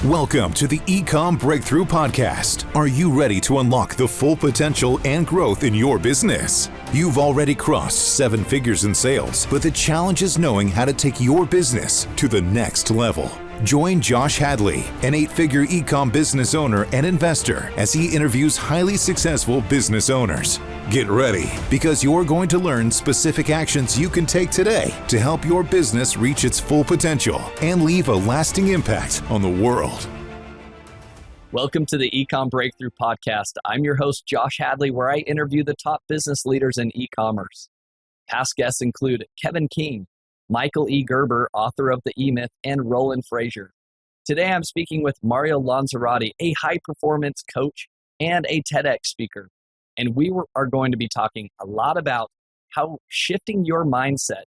Welcome to the Ecom Breakthrough Podcast. Are you ready to unlock the full potential and growth in your business? You've already crossed 7 figures in sales, but the challenge is knowing how to take your business to the next level. Join Josh Hadley, an 8-figure Ecom business owner and investor, as he interviews highly successful business owners. Get ready, because you're going to learn specific actions you can take today to help your business reach its full potential and leave a lasting impact on the world. Welcome to the Ecom Breakthrough Podcast. I'm your host, Josh Hadley, where I interview the top business leaders in e-commerce. Past guests include Kevin King, Michael E. Gerber, author of The E-Myth, and Roland Frazier. Today I'm speaking with Mario Lanzarotti, a high-performance coach and a TEDx speaker. And we are going to be talking a lot about how shifting your mindset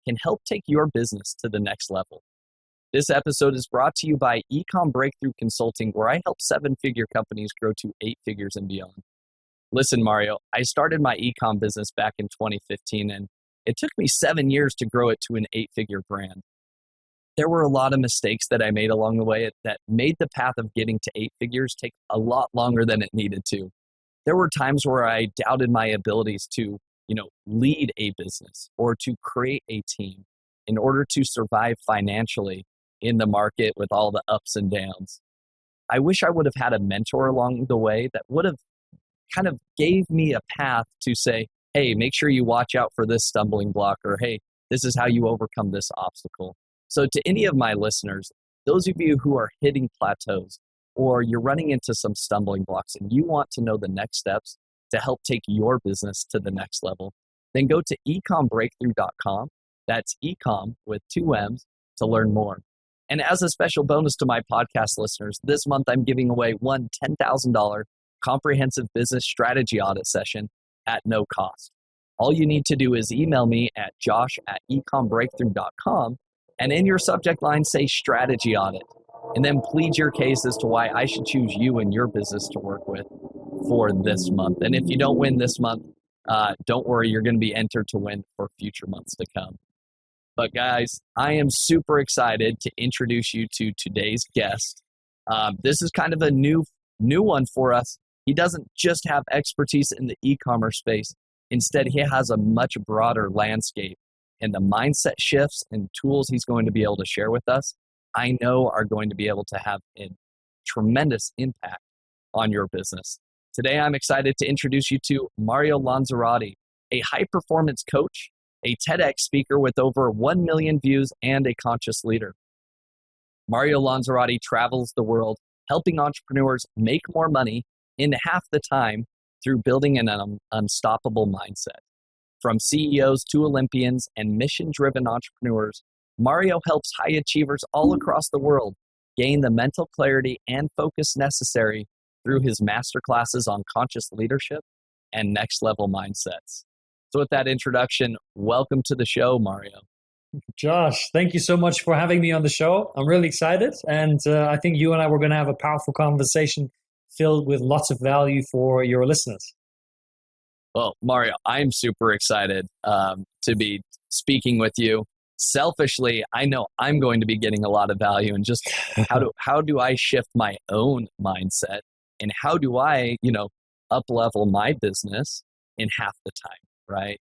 can help take your business to the next level. This episode is brought to you by Ecom Breakthrough Consulting, where I help 7-figure companies grow to 8 figures and beyond. Listen, Mario, I started my ecom business back in 2015, and it took me 7 years to grow it to an 8-figure brand. There were a lot of mistakes that I made along the way that made the path of getting to 8 figures take a lot longer than it needed to. There were times where I doubted my abilities to, lead a business or to create a team in order to survive financially in the market with all the ups and downs. I wish I would have had a mentor along the way that would have kind of gave me a path to say, hey, make sure you watch out for this stumbling block, or hey, this is how you overcome this obstacle. So to any of my listeners, those of you who are hitting plateaus or you're running into some stumbling blocks and you want to know the next steps to help take your business to the next level, then go to ecombreakthrough.com. That's Ecomm with 2 M's to learn more. And as a special bonus to my podcast listeners, this month I'm giving away one $10,000 comprehensive business strategy audit session at no cost. All you need to do is email me at josh@ecombreakthrough.com, and in your subject line say strategy audit, and then plead your case as to why I should choose you and your business to work with for this month. And if you don't win this month, don't worry, you're going to be entered to win for future months to come. But guys, I am super excited to introduce you to today's guest. This is kind of a new one for us. He doesn't just have expertise in the e-commerce space. Instead, he has a much broader landscape, and the mindset shifts and tools he's going to be able to share with us, I know are going to be able to have a tremendous impact on your business. Today, I'm excited to introduce you to Mario Lanzarotti, a high-performance coach, a TEDx speaker with over 1 million views, and a conscious leader. Mario Lanzarotti travels the world helping entrepreneurs make more money in half the time through building an unstoppable mindset. From CEOs to Olympians and mission-driven entrepreneurs, Mario helps high achievers all across the world gain the mental clarity and focus necessary through his masterclasses on conscious leadership and next-level mindsets. So with that introduction, welcome to the show, Mario. Josh, thank you so much for having me on the show. I'm really excited, and I think you and I were going to have a powerful conversation filled with lots of value for your listeners. Well, Mario, I'm super excited to be speaking with you. Selfishly, I know I'm going to be getting a lot of value in just how do I shift my own mindset, and how do I, up-level my business in half the time, right?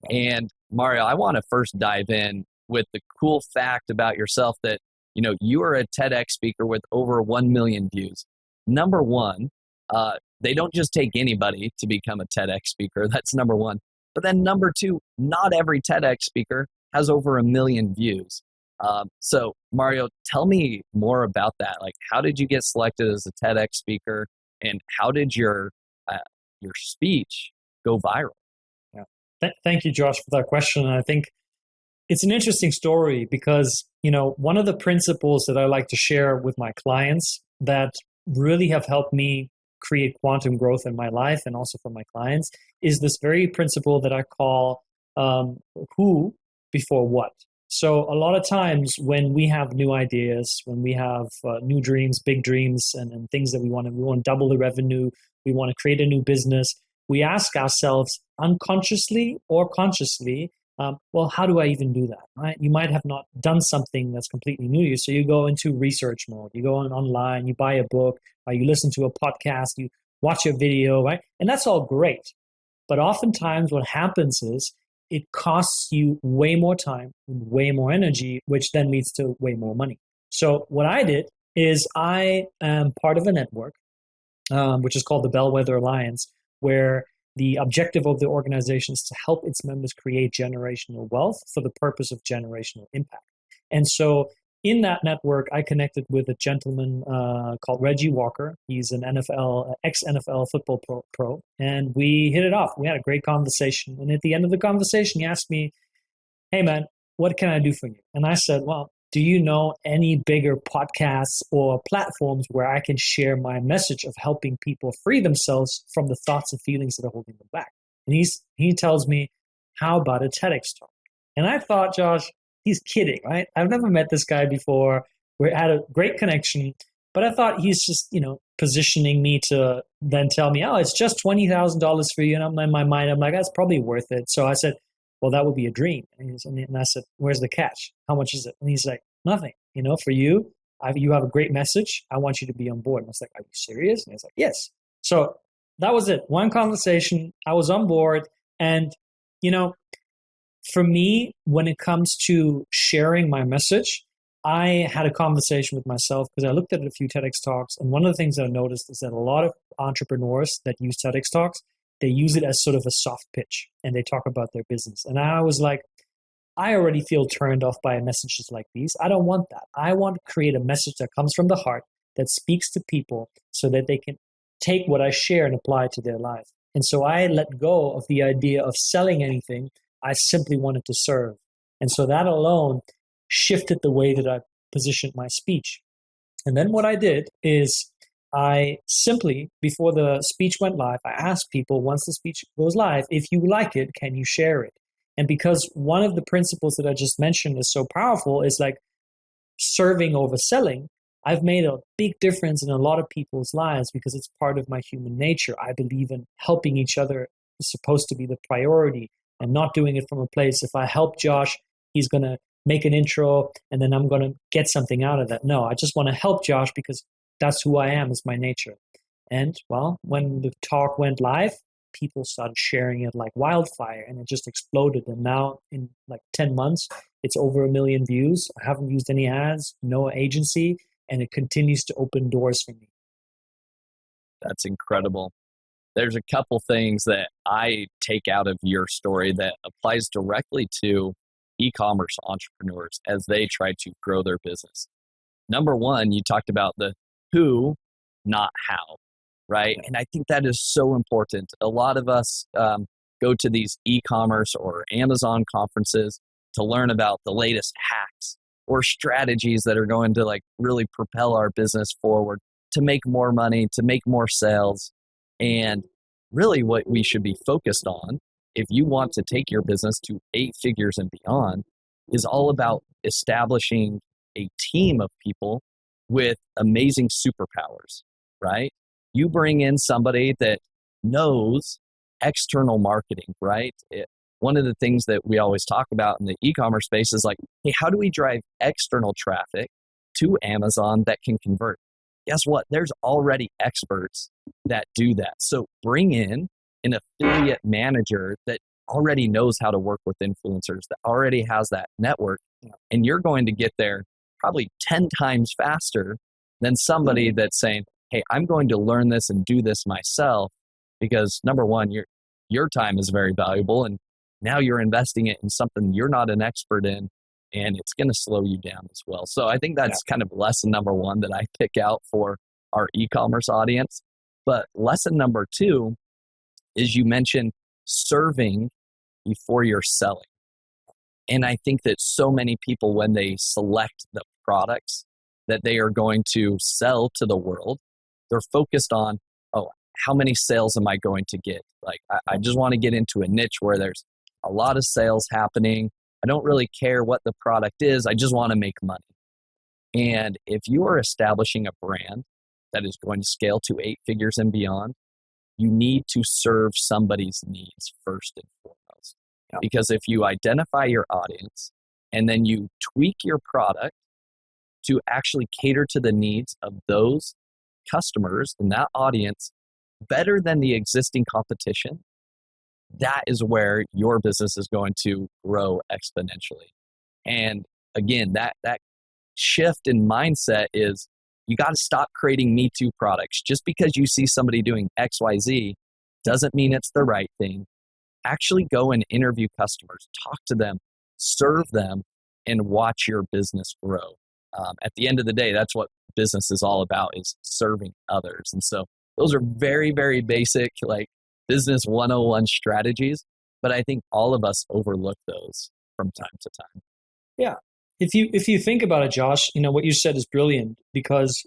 And Mario, I want to first dive in with the cool fact about yourself that, you are a TEDx speaker with over 1 million views. Number one, they don't just take anybody to become a TEDx speaker. That's number one. But then number two, not every TEDx speaker has over 1 million views. So Mario, tell me more about that. Like, how did you get selected as a TEDx speaker, and how did your speech go viral? Yeah. Thank you, Josh, for that question. And I think it's an interesting story because, one of the principles that I like to share with my clients that really have helped me create quantum growth in my life and also for my clients is this very principle that I call who before what. So a lot of times when we have new ideas, when we have new dreams, big dreams, and things that we want to double the revenue, we want to create a new business, we ask ourselves unconsciously or consciously, Well, how do I even do that? Right? You might have not done something that's completely new to you. So you go into research mode. You go online, you buy a book, you listen to a podcast, you watch a video, right? And that's all great. But oftentimes what happens is it costs you way more time and way more energy, which then leads to way more money. So what I did is I am part of a network, which is called the Bellwether Alliance, where the objective of the organization is to help its members create generational wealth for the purpose of generational impact. And so in that network, I connected with a gentleman called Reggie Walker. He's an ex-NFL football pro, and we hit it off. We had a great conversation. And at the end of the conversation, he asked me, "Hey, man, what can I do for you?" And I said, "Well, do you know any bigger podcasts or platforms where I can share my message of helping people free themselves from the thoughts and feelings that are holding them back?" And he tells me, "How about a TEDx talk?" And I thought, Josh, he's kidding, right? I've never met this guy before. We had a great connection, but I thought he's just, positioning me to then tell me, "Oh, it's just $20,000 for you." And I'm in my mind, I'm like, that's probably worth it. So I said, "Well, that would be a dream." And I said, "Where's the catch? How much is it?" And he's like, "Nothing. For you, you have a great message. I want you to be on board." And I was like, "Are you serious?" And he was like, "Yes." So that was it. One conversation. I was on board. And, for me, when it comes to sharing my message, I had a conversation with myself because I looked at a few TEDx talks. And one of the things that I noticed is that a lot of entrepreneurs that use TEDx talks, they use it as sort of a soft pitch and they talk about their business. And I was like, I already feel turned off by messages like these. I don't want that. I want to create a message that comes from the heart, that speaks to people so that they can take what I share and apply it to their life. And so I let go of the idea of selling anything. I simply wanted to serve. And so that alone shifted the way that I positioned my speech. And then what I did is I simply, before the speech went live, I asked people, once the speech goes live, if you like it, can you share it? And because one of the principles that I just mentioned is so powerful, is like serving over selling, I've made a big difference in a lot of people's lives because it's part of my human nature. I believe in helping each other is supposed to be the priority and not doing it from a place, if I help Josh, he's going to make an intro and then I'm going to get something out of that. No, I just want to help Josh because that's who I am, is my nature. And well, when the talk went live, people started sharing it like wildfire and it just exploded. And now in like 10 months, it's over 1 million views. I haven't used any ads, no agency, and it continues to open doors for me. That's incredible. There's a couple things that I take out of your story that applies directly to e-commerce entrepreneurs as they try to grow their business. Number one, you talked about the who, not how, right? And I think that is so important. A lot of us go to these e-commerce or Amazon conferences to learn about the latest hacks or strategies that are going to like really propel our business forward to make more money, to make more sales. And really what we should be focused on, if you want to take your business to 8 figures and beyond, is all about establishing a team of people with amazing superpowers, right? You bring in somebody that knows external marketing, right? One of the things that we always talk about in the e-commerce space is like, hey, how do we drive external traffic to Amazon that can convert? Guess what? There's already experts that do that. So bring in an affiliate manager that already knows how to work with influencers, that already has that network, and you're going to get there probably 10 times faster than somebody that's saying, hey, I'm going to learn this and do this myself, because number one, your time is very valuable, and now you're investing it in something you're not an expert in, and it's going to slow you down as well. So I think that's kind of lesson number one that I pick out for our e-commerce audience. But lesson number two is you mentioned serving before you're selling. And I think that so many people, when they select the products that they are going to sell to the world, they're focused on, oh, how many sales am I going to get? Like, I just want to get into a niche where there's a lot of sales happening. I don't really care what the product is. I just want to make money. And if you are establishing a brand that is going to scale to 8 figures and beyond, you need to serve somebody's needs first and foremost. Because if you identify your audience and then you tweak your product to actually cater to the needs of those customers and that audience better than the existing competition, that is where your business is going to grow exponentially. And again, that shift in mindset is you got to stop creating Me Too products. Just because you see somebody doing XYZ doesn't mean it's the right thing. Actually go and interview customers, talk to them, serve them, and watch your business grow. At the end of the day, that's what business is all about, is serving others. And so those are very, very basic, like business 101 strategies, but I think all of us overlook those from time to time. Yeah. If you think about it, Josh, what you said is brilliant, because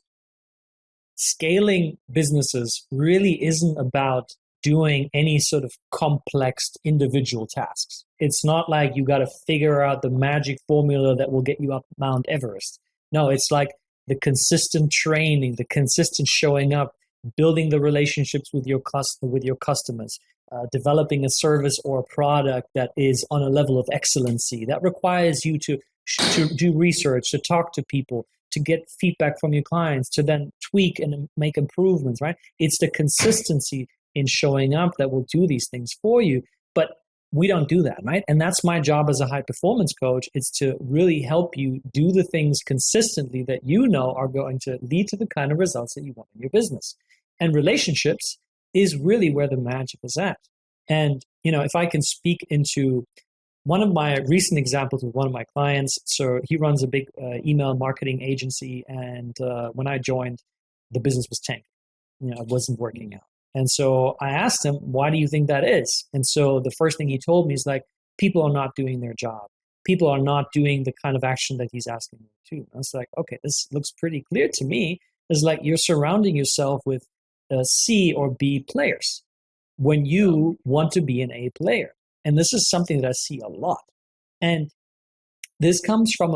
scaling businesses really isn't about doing any sort of complex individual tasks. It's not like you got to figure out the magic formula that will get you up Mount Everest. No, it's like the consistent training, the consistent showing up, building the relationships with your customers, developing a service or a product that is on a level of excellency. That requires you to do research, to talk to people, to get feedback from your clients, to then tweak and make improvements, right? It's the consistency in showing up that will do these things for you. But we don't do that, right? And that's my job as a high performance coach. It's to really help you do the things consistently that you know are going to lead to the kind of results that you want in your business. And relationships is really where the magic is at. And, if I can speak into one of my recent examples with one of my clients, so he runs a big email marketing agency. And when I joined, the business was tanking. It wasn't working out. And so I asked him, why do you think that is? And so the first thing he told me is like, people are not doing their job. People are not doing the kind of action that he's asking them to. And I was like, okay, this looks pretty clear to me. It's like you're surrounding yourself with C or B players when you want to be an A player. And this is something that I see a lot. And this comes from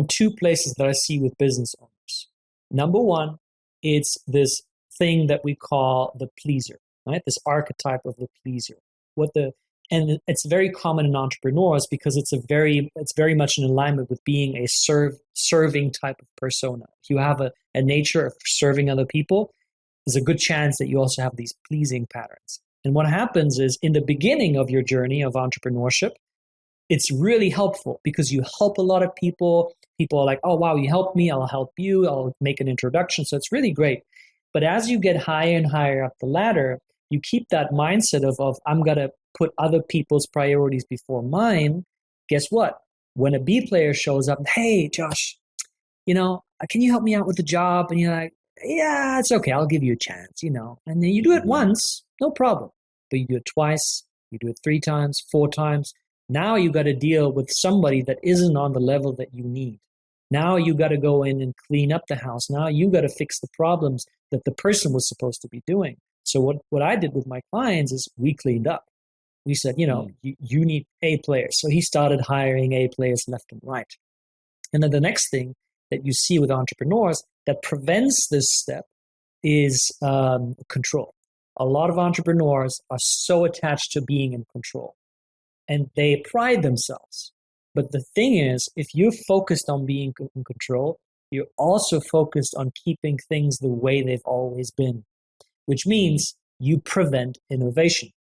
two places that I see with business owners. Number one, it's this thing that we call the pleaser, right? This archetype of the pleaser. And it's very common in entrepreneurs because it's very much in alignment with being a serving type of persona. If you have a nature of serving other people, there's a good chance that you also have these pleasing patterns. And what happens is in the beginning of your journey of entrepreneurship, it's really helpful because you help a lot of people. People are like, oh, wow, you helped me. I'll help you. I'll make an introduction. So it's really great. But as you get higher and higher up the ladder, you keep that mindset of I'm going to put other people's priorities before mine. Guess what? When a B player shows up, hey, Josh, can you help me out with the job? And you're like, yeah, it's okay. I'll give you a chance, And then you do it once, no problem. But you do it twice, you do it 3 times, 4 times. Now you got to deal with somebody that isn't on the level that you need. Now you got to go in and clean up the house. Now you got to fix the problems that the person was supposed to be doing. So what I did with my clients is we cleaned up. We said, you need A players. So he started hiring A players left and right. And then the next thing that you see with entrepreneurs that prevents this step is control. A lot of entrepreneurs are so attached to being in control and they pride themselves. But the thing is, if you're focused on being in control, you're also focused on keeping things the way they've always been, which means you prevent innovation,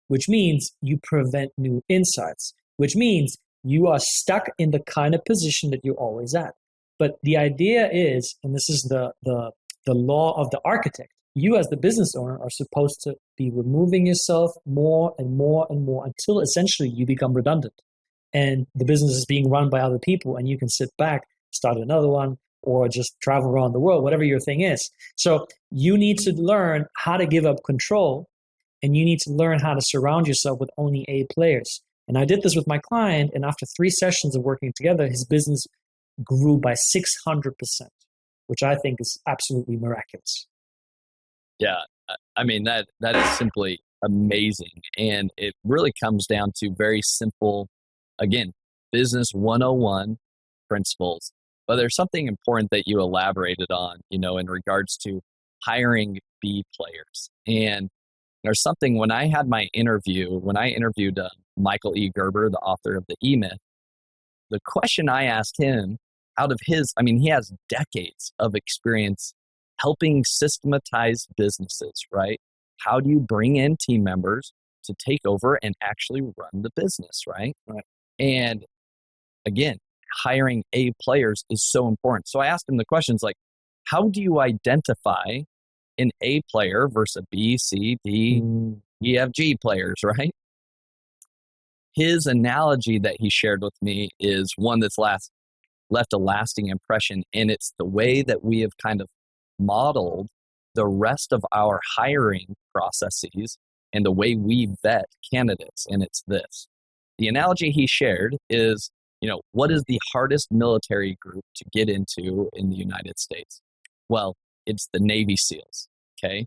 which means you prevent new insights, which means you are stuck in the kind of position that you're always at. But the idea is, and this is the law of the architect, you as the business owner are supposed to be removing yourself more and more and more until essentially you become redundant. And the business is being run by other people and you can sit back, start another one, or just travel around the world, whatever your thing is. So you need to learn how to give up control and you need to learn how to surround yourself with only A players. And I did this with my client, and after 3 sessions of working together, his business grew by 600%, which I think is absolutely miraculous. Yeah, I mean, that is simply amazing. And it really comes down to very simple, again, business 101 principles. But there's something important that you elaborated on, in regards to hiring B players. And there's something when I interviewed Michael E. Gerber, the author of the E-Myth, the question I asked him out of his, he has decades of experience helping systematize businesses, right? How do you bring in team members to take over and actually run the business, right? And again, hiring A players is so important. So I asked him the questions like, how do you identify an A player versus a B, C, D, E, F, G players, right? His analogy that he shared with me is one that's left a lasting impression, and it's the way that we have kind of modeled the rest of our hiring processes and the way we vet candidates, and it's this. The analogy he shared is, what is the hardest military group to get into in the United States? Well, it's the Navy SEALs, okay?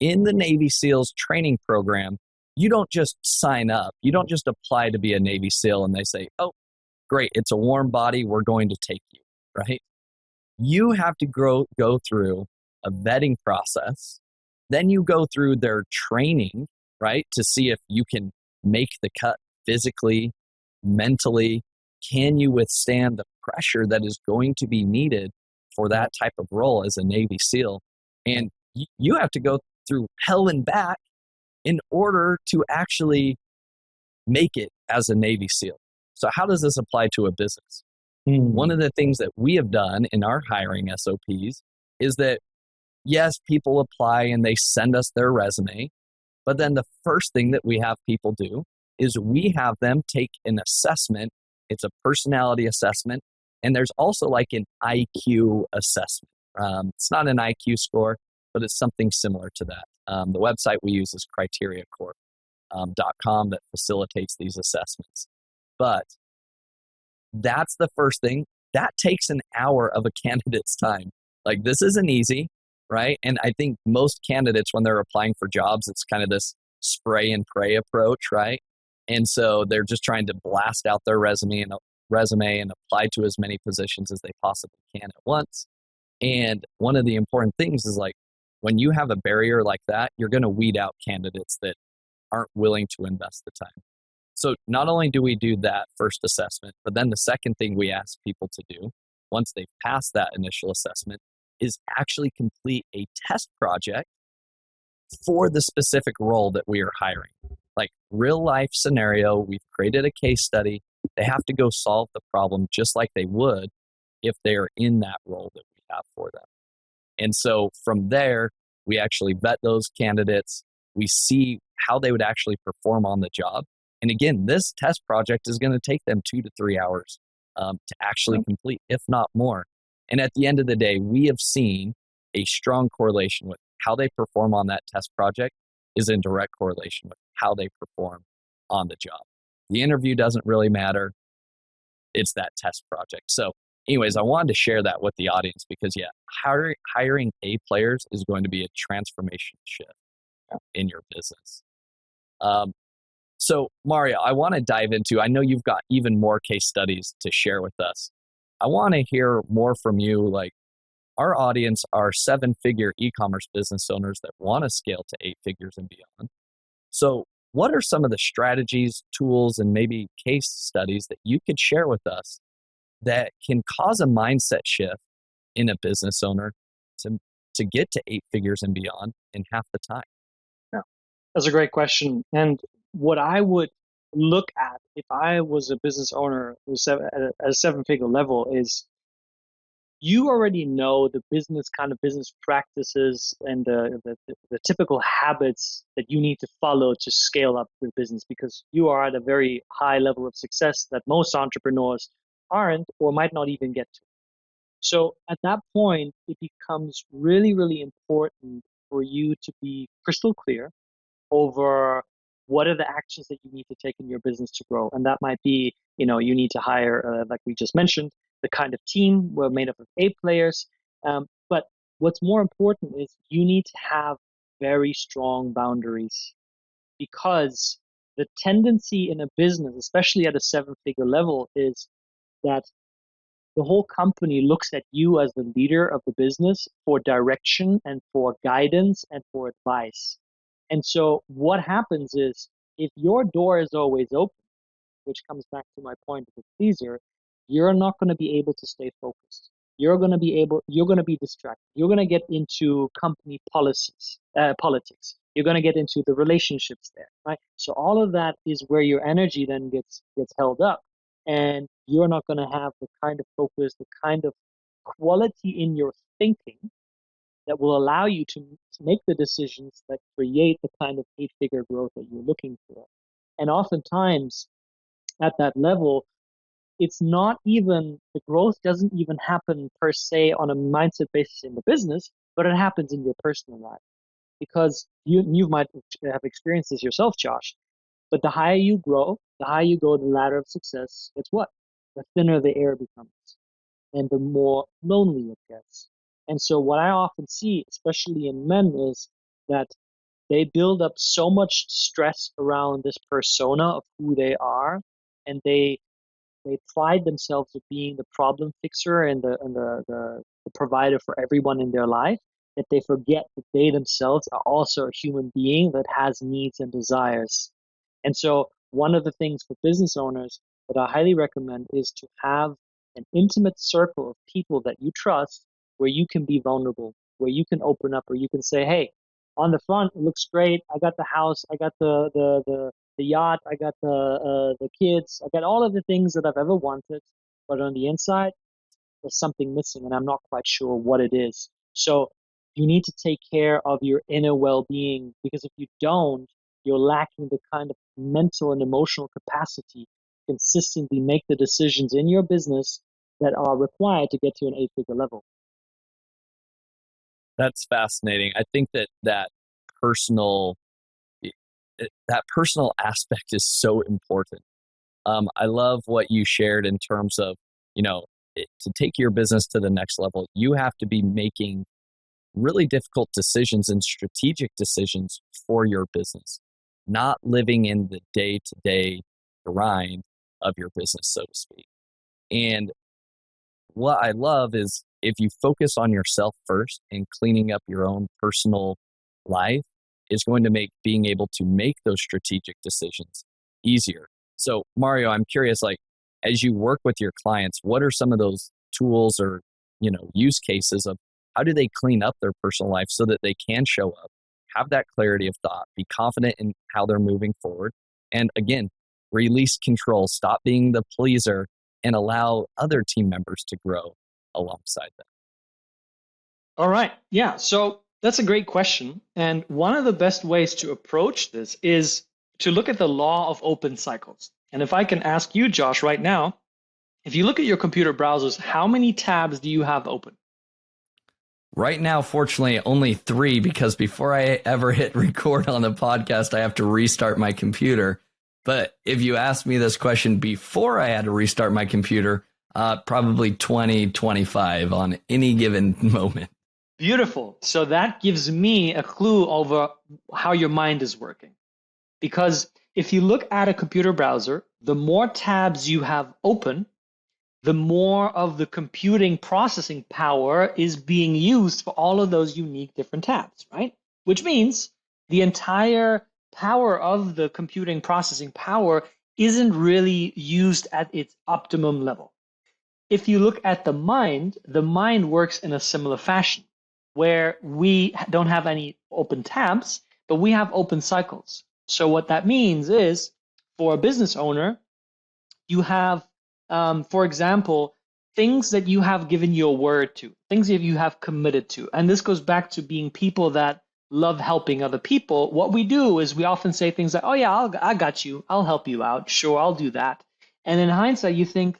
In the Navy SEALs training program, you don't just sign up. You don't just apply to be a Navy SEAL and they say, oh, great, it's a warm body, we're going to take you, right? You have to go through a vetting process. Then you go through their training, right, to see if you can make the cut physically, mentally. Can you withstand the pressure that is going to be needed for that type of role as a Navy SEAL? And you have to go through hell and back in order to actually make it as a Navy SEAL. So how does this apply to a business? One of the things that we have done in our hiring SOPs is that, yes, people apply and they send us their resume, but then the first thing that we have people do is we have them take an assessment. It's a personality assessment, and there's also like an IQ assessment. It's not an IQ score, but it's something similar to that. The website we use is criteriacorp.com that facilitates these assessments. But that's the first thing. That takes an hour of a candidate's time. Like, this isn't easy, right? And I think most candidates, when they're applying for jobs, it's kind of this spray and pray approach, right? And so they're just trying to blast out their resume and apply to as many positions as they possibly can at once. And one of the important things is, like, when you have a barrier like that, you're going to weed out candidates that aren't willing to invest the time. So not only do we do that first assessment, but then the second thing we ask people to do once they've passed that initial assessment is actually complete a test project for the specific role that we are hiring. Like, real life scenario, we've created a case study. They have to go solve the problem just like they would if they're in that role that we have for them. And so from there, we actually vet those candidates. We see how they would actually perform on the job. And again, this test project is going to take them 2 to 3 hours to actually complete, if not more. And at the end of the day, we have seen a strong correlation with how they perform on that test project is in direct correlation with how they perform on the job. The interview doesn't really matter. It's that test project. So anyways, I wanted to share that with the audience because, hiring A players is going to be a transformation shift in your business. So Mario, I want to dive into, I know you've got even more case studies to share with us. I want to hear more from you. Like, our audience are 7-figure e-commerce business owners that want to scale to 8 figures and beyond. So what are some of the strategies, tools, and maybe case studies that you could share with us that can cause a mindset shift in a business owner to get to 8 figures and beyond in half the time? Yeah, that's a great question. And what I would look at if I was a business owner at a 7-figure level is, you already know the business practices and the typical habits that you need to follow to scale up your business, because you are at a very high level of success that most entrepreneurs aren't or might not even get to. So at that point, it becomes really, really important for you to be crystal clear over what are the actions that you need to take in your business to grow. And that might be, you need to hire, like we just mentioned, the kind of team we're made up of A players. But what's more important is you need to have very strong boundaries, because the tendency in a business, especially at a 7-figure level, is that the whole company looks at you as the leader of the business for direction and for guidance and for advice. And so what happens is If your door is always open, which comes back to my point of the pleaser, you're not going to be able to stay focused. You're going to be distracted. You're going to get into company politics. You're going to get into the relationships there, right? So all of that is where your energy then gets held up, and you're not going to have the kind of focus, the kind of quality in your thinking that will allow you to make the decisions that create the kind of 8-figure growth that you're looking for. And oftentimes at that level, it's not even, the growth doesn't even happen per se on a mindset basis in the business, but it happens in your personal life. Because you might have experienced this yourself, Josh, but the higher you grow, the higher you go the ladder of success, it's what? The thinner the air becomes and the more lonely it gets. And so what I often see, especially in men, is that they build up so much stress around this persona of who they are, and they pride themselves of being the problem fixer and the provider for everyone in their life, that they forget that they themselves are also a human being that has needs and desires. And so one of the things for business owners that I highly recommend is to have an intimate circle of people that you trust, where you can be vulnerable, where you can open up, where you can say, hey, on the front, it looks great. I got the house, I got the yacht, I got the kids, I got all of the things that I've ever wanted. But on the inside, there's something missing, and I'm not quite sure what it is. So you need to take care of your inner well-being, because if you don't, you're lacking the kind of mental and emotional capacity to consistently make the decisions in your business that are required to get to an 8-figure level. That's fascinating. I think that personal aspect is so important. I love what you shared in terms of, to take your business to the next level, you have to be making really difficult decisions and strategic decisions for your business, not living in the day-to-day grind of your business, so to speak. And what I love is if you focus on yourself first and cleaning up your own personal life is going to make being able to make those strategic decisions easier. So Mario, I'm curious, as you work with your clients, what are some of those tools or, use cases of how do they clean up their personal life so that they can show up, have that clarity of thought, be confident in how they're moving forward, and again, release control, stop being the pleaser, and allow other team members to grow alongside them? All right. Yeah. So that's a great question. And one of the best ways to approach this is to look at the law of open cycles. And if I can ask you, Josh, right now, if you look at your computer browsers, how many tabs do you have open? Right now, fortunately, only 3, because before I ever hit record on the podcast, I have to restart my computer. But if you asked me this question before I had to restart my computer, probably 20, 25 on any given moment. Beautiful. So that gives me a clue over how your mind is working. Because if you look at a computer browser, the more tabs you have open, the more of the computing processing power is being used for all of those unique different tabs, right? Which means the entire power of the computing processing power isn't really used at its optimum level. If you look at the mind works in a similar fashion, where we don't have any open tabs, but we have open cycles. So what that means is, for a business owner, you have, for example, things that you have given your word to, things that you have committed to. And this goes back to being people that love helping other people. What we do is we often say things like, oh yeah, I got you. I'll help you out. Sure, I'll do that. And in hindsight, you think,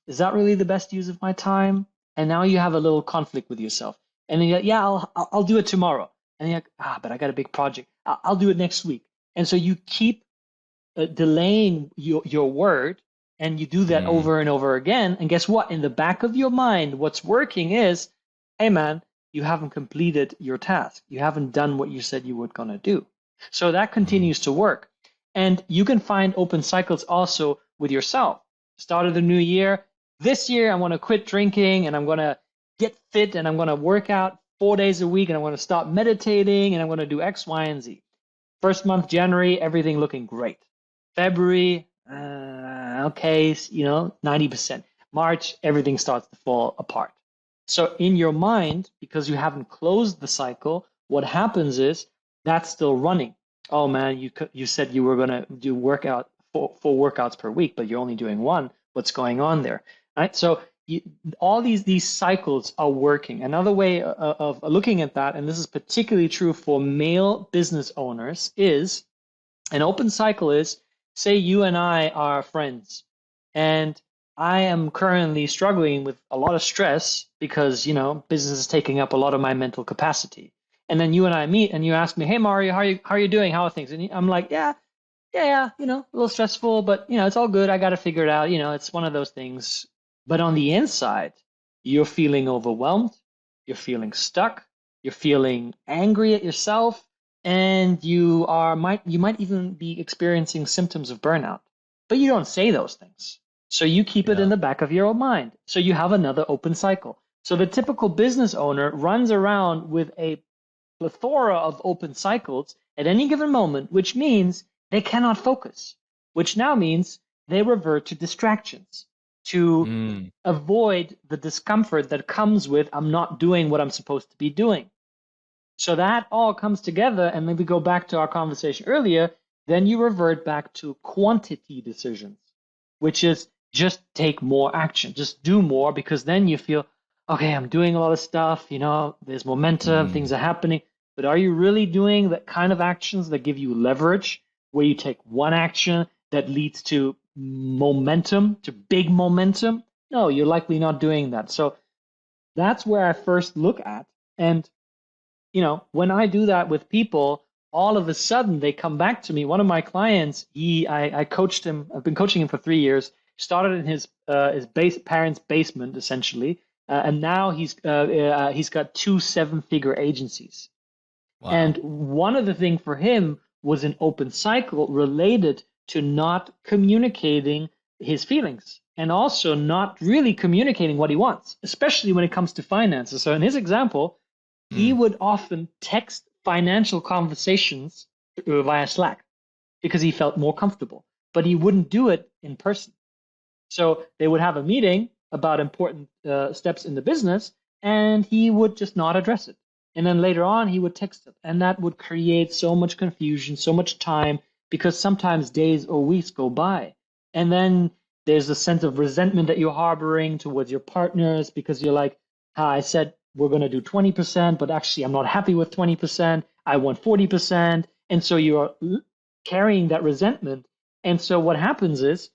is that really the best use of my time? And now you have a little conflict with yourself. And then you're like, yeah, I'll do it tomorrow. And you're like, but I got a big project. I'll do it next week. And so you keep delaying your word, and you do that over and over again. And guess what? In the back of your mind, what's working is, hey man, you haven't completed your task. You haven't done what you said you were going to do. So that continues to work. And you can find open cycles also with yourself. Start of the new year. This year, I want to quit drinking, and I'm going to get fit, and I'm going to work out 4 days a week, and I'm going to stop meditating, and I'm going to do X, Y, and Z. First month, January, everything looking great. February, okay, 90%. March, everything starts to fall apart. So in your mind, because you haven't closed the cycle, what happens is that's still running. Oh man, you said you were going to do four workouts per week, but you're only doing one. What's going on there? Right? So all these cycles are working. Another way of looking at that, and this is particularly true for male business owners, is an open cycle is, say you and I are friends, and I am currently struggling with a lot of stress because, business is taking up a lot of my mental capacity. And then you and I meet and you ask me, hey, Mario, how are you doing? How are things? And I'm like, yeah, a little stressful, but, it's all good. I got to figure it out. It's one of those things. But on the inside, you're feeling overwhelmed. You're feeling stuck. You're feeling angry at yourself. And you might even be experiencing symptoms of burnout. But you don't say those things. So you keep it in the back of your own mind. So you have another open cycle. So the typical business owner runs around with a plethora of open cycles at any given moment, which means they cannot focus, which now means they revert to distractions to avoid the discomfort that comes with I'm not doing what I'm supposed to be doing. So that all comes together, and then we go back to our conversation earlier, then you revert back to quantity decisions, which is just take more action, just do more, because then you feel, okay, I'm doing a lot of stuff, there's momentum, things are happening, but are you really doing the kind of actions that give you leverage, where you take one action that leads to momentum, to big momentum? No, you're likely not doing that. So that's where I first look at. And, when I do that with people, all of a sudden they come back to me. One of my clients, I coached him. I've been coaching him for 3 years. Started in his parents' basement, essentially, and now he's got 2 7-figure agencies. Wow. And one of the things for him was an open cycle related to not communicating his feelings and also not really communicating what he wants, especially when it comes to finances. So in his example, he would often text financial conversations via Slack because he felt more comfortable, but he wouldn't do it in person. So they would have a meeting about important steps in the business, and he would just not address it. And then later on, he would text it, and that would create so much confusion, so much time, because sometimes days or weeks go by. And then there's a sense of resentment that you're harboring towards your partners because you're like, I said we're going to do 20%, but actually I'm not happy with 20%. I want 40%. And so you're carrying that resentment. And so what happens is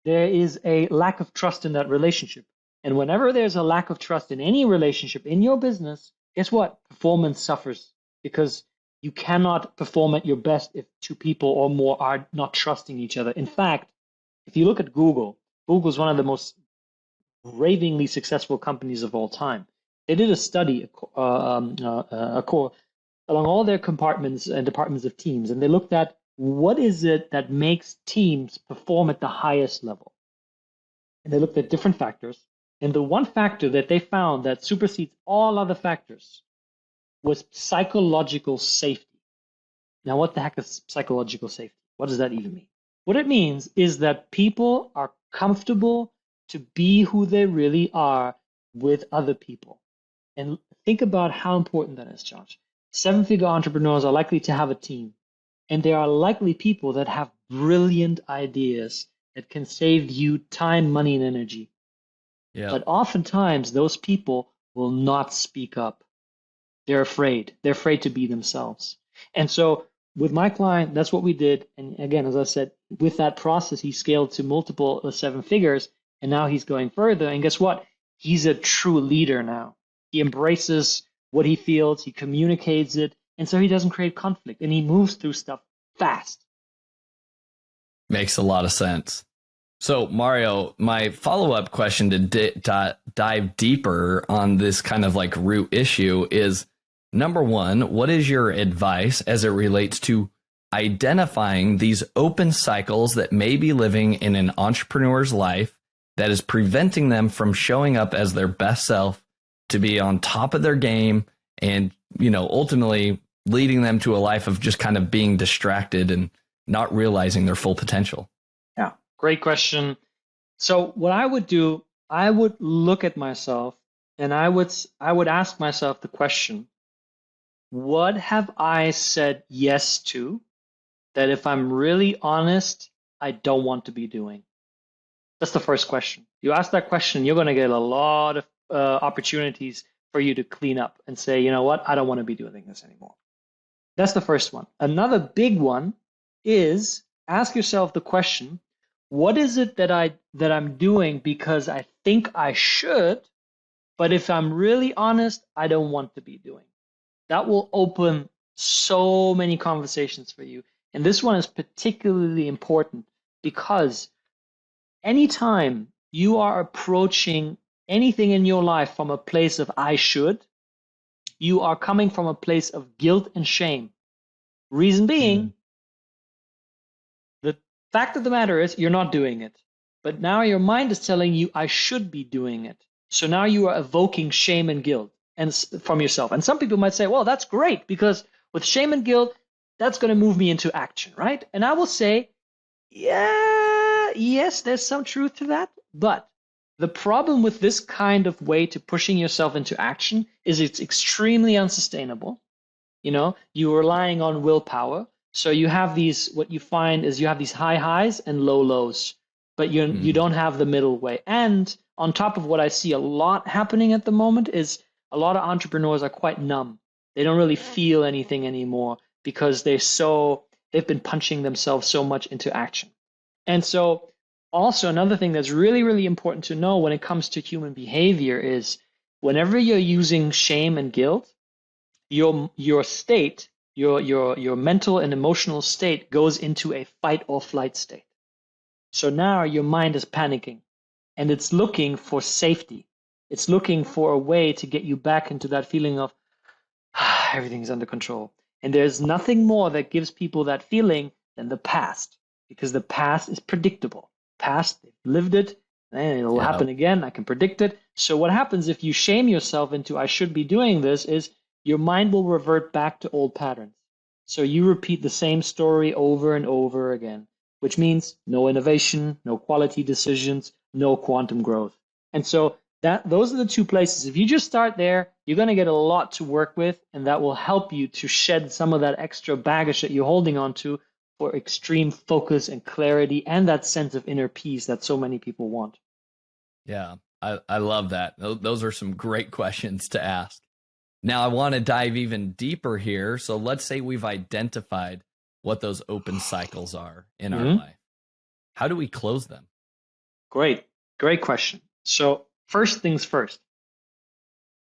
there is a lack of trust in that relationship. And whenever there's a lack of trust in any relationship in your business, guess what? Performance suffers, because you cannot perform at your best if 2 people or more are not trusting each other. In fact, if you look at Google is one of the most ravingly successful companies of all time. They did a study along all their compartments and departments of teams, and they looked at what is it that makes teams perform at the highest level. And they looked at different factors, and the one factor that they found that supersedes all other factors was psychological safety. Now, what the heck is psychological safety? What does that even mean? What it means is that people are comfortable to be who they really are with other people. And think about how important that is, Josh. 7-figure entrepreneurs are likely to have a team, and they are likely people that have brilliant ideas that can save you time, money, and energy. Yeah. But oftentimes, those people will not speak up. They're afraid. They're afraid to be themselves. And so with my client, that's what we did. And again, as I said, with that process, he scaled to multiple 7 figures, and now he's going further. And guess what? He's a true leader now. He embraces what he feels, he communicates it, and so he doesn't create conflict, and he moves through stuff fast. Makes a lot of sense. So, Mario, my follow-up question to dive deeper on this kind of like root issue is, number one, what is your advice as it relates to identifying these open cycles that may be living in an entrepreneur's life that is preventing them from showing up as their best self, to be on top of their game, and, ultimately leading them to a life of just kind of being distracted and not realizing their full potential? Yeah, great question. So what I would do, I would look at myself and I would ask myself the question, what have I said yes to that if I'm really honest, I don't want to be doing? That's the first question. You ask that question, you're going to get a lot of opportunities for you to clean up and say, you know what, I don't want to be doing this anymore. That's the first one. Another big one is ask yourself the question, what is it that I'm doing because I think I should, but if I'm really honest, I don't want to be doing? That will open so many conversations for you. And this one is particularly important because anytime you are approaching anything in your life from a place of I should, you are coming from a place of guilt and shame. Reason being, the fact of the matter is you're not doing it. But now your mind is telling you I should be doing it. So now you are evoking shame and guilt from yourself. And some people might say, well, that's great because with shame and guilt, that's going to move me into action, right? And I will say, yeah, yes, there's some truth to that. But the problem with this kind of way to pushing yourself into action is it's extremely unsustainable. You know, you're relying on willpower. So you have these, what you find is you have these high highs and low lows, but you don't have the middle way. And on top of what I see a lot happening at the moment is a lot of entrepreneurs are quite numb. They don't really feel anything anymore because they've been punching themselves so much into action. And so also another thing that's really, really important to know when it comes to human behavior is whenever you're using shame and guilt, your state, your mental and emotional state goes into a fight or flight state. So now your mind is panicking and it's looking for safety. It's looking for a way to get you back into that feeling of everything's under control. And there's nothing more that gives people that feeling than the past, because the past is predictable. Past, they've lived it, and it'll happen again. I can predict it. So what happens if you shame yourself into I should be doing this is your mind will revert back to old patterns. So you repeat the same story over and over again, which means no innovation, no quality decisions, no quantum growth. And so those are the two places. If you just start there, you're going to get a lot to work with, and that will help you to shed some of that extra baggage that you're holding on to for extreme focus and clarity and that sense of inner peace that so many people want. Yeah, I love that. Those are some great questions to ask. Now, I want to dive even deeper here. So let's say we've identified what those open cycles are in our life. How do we close them? Great question. So first things first,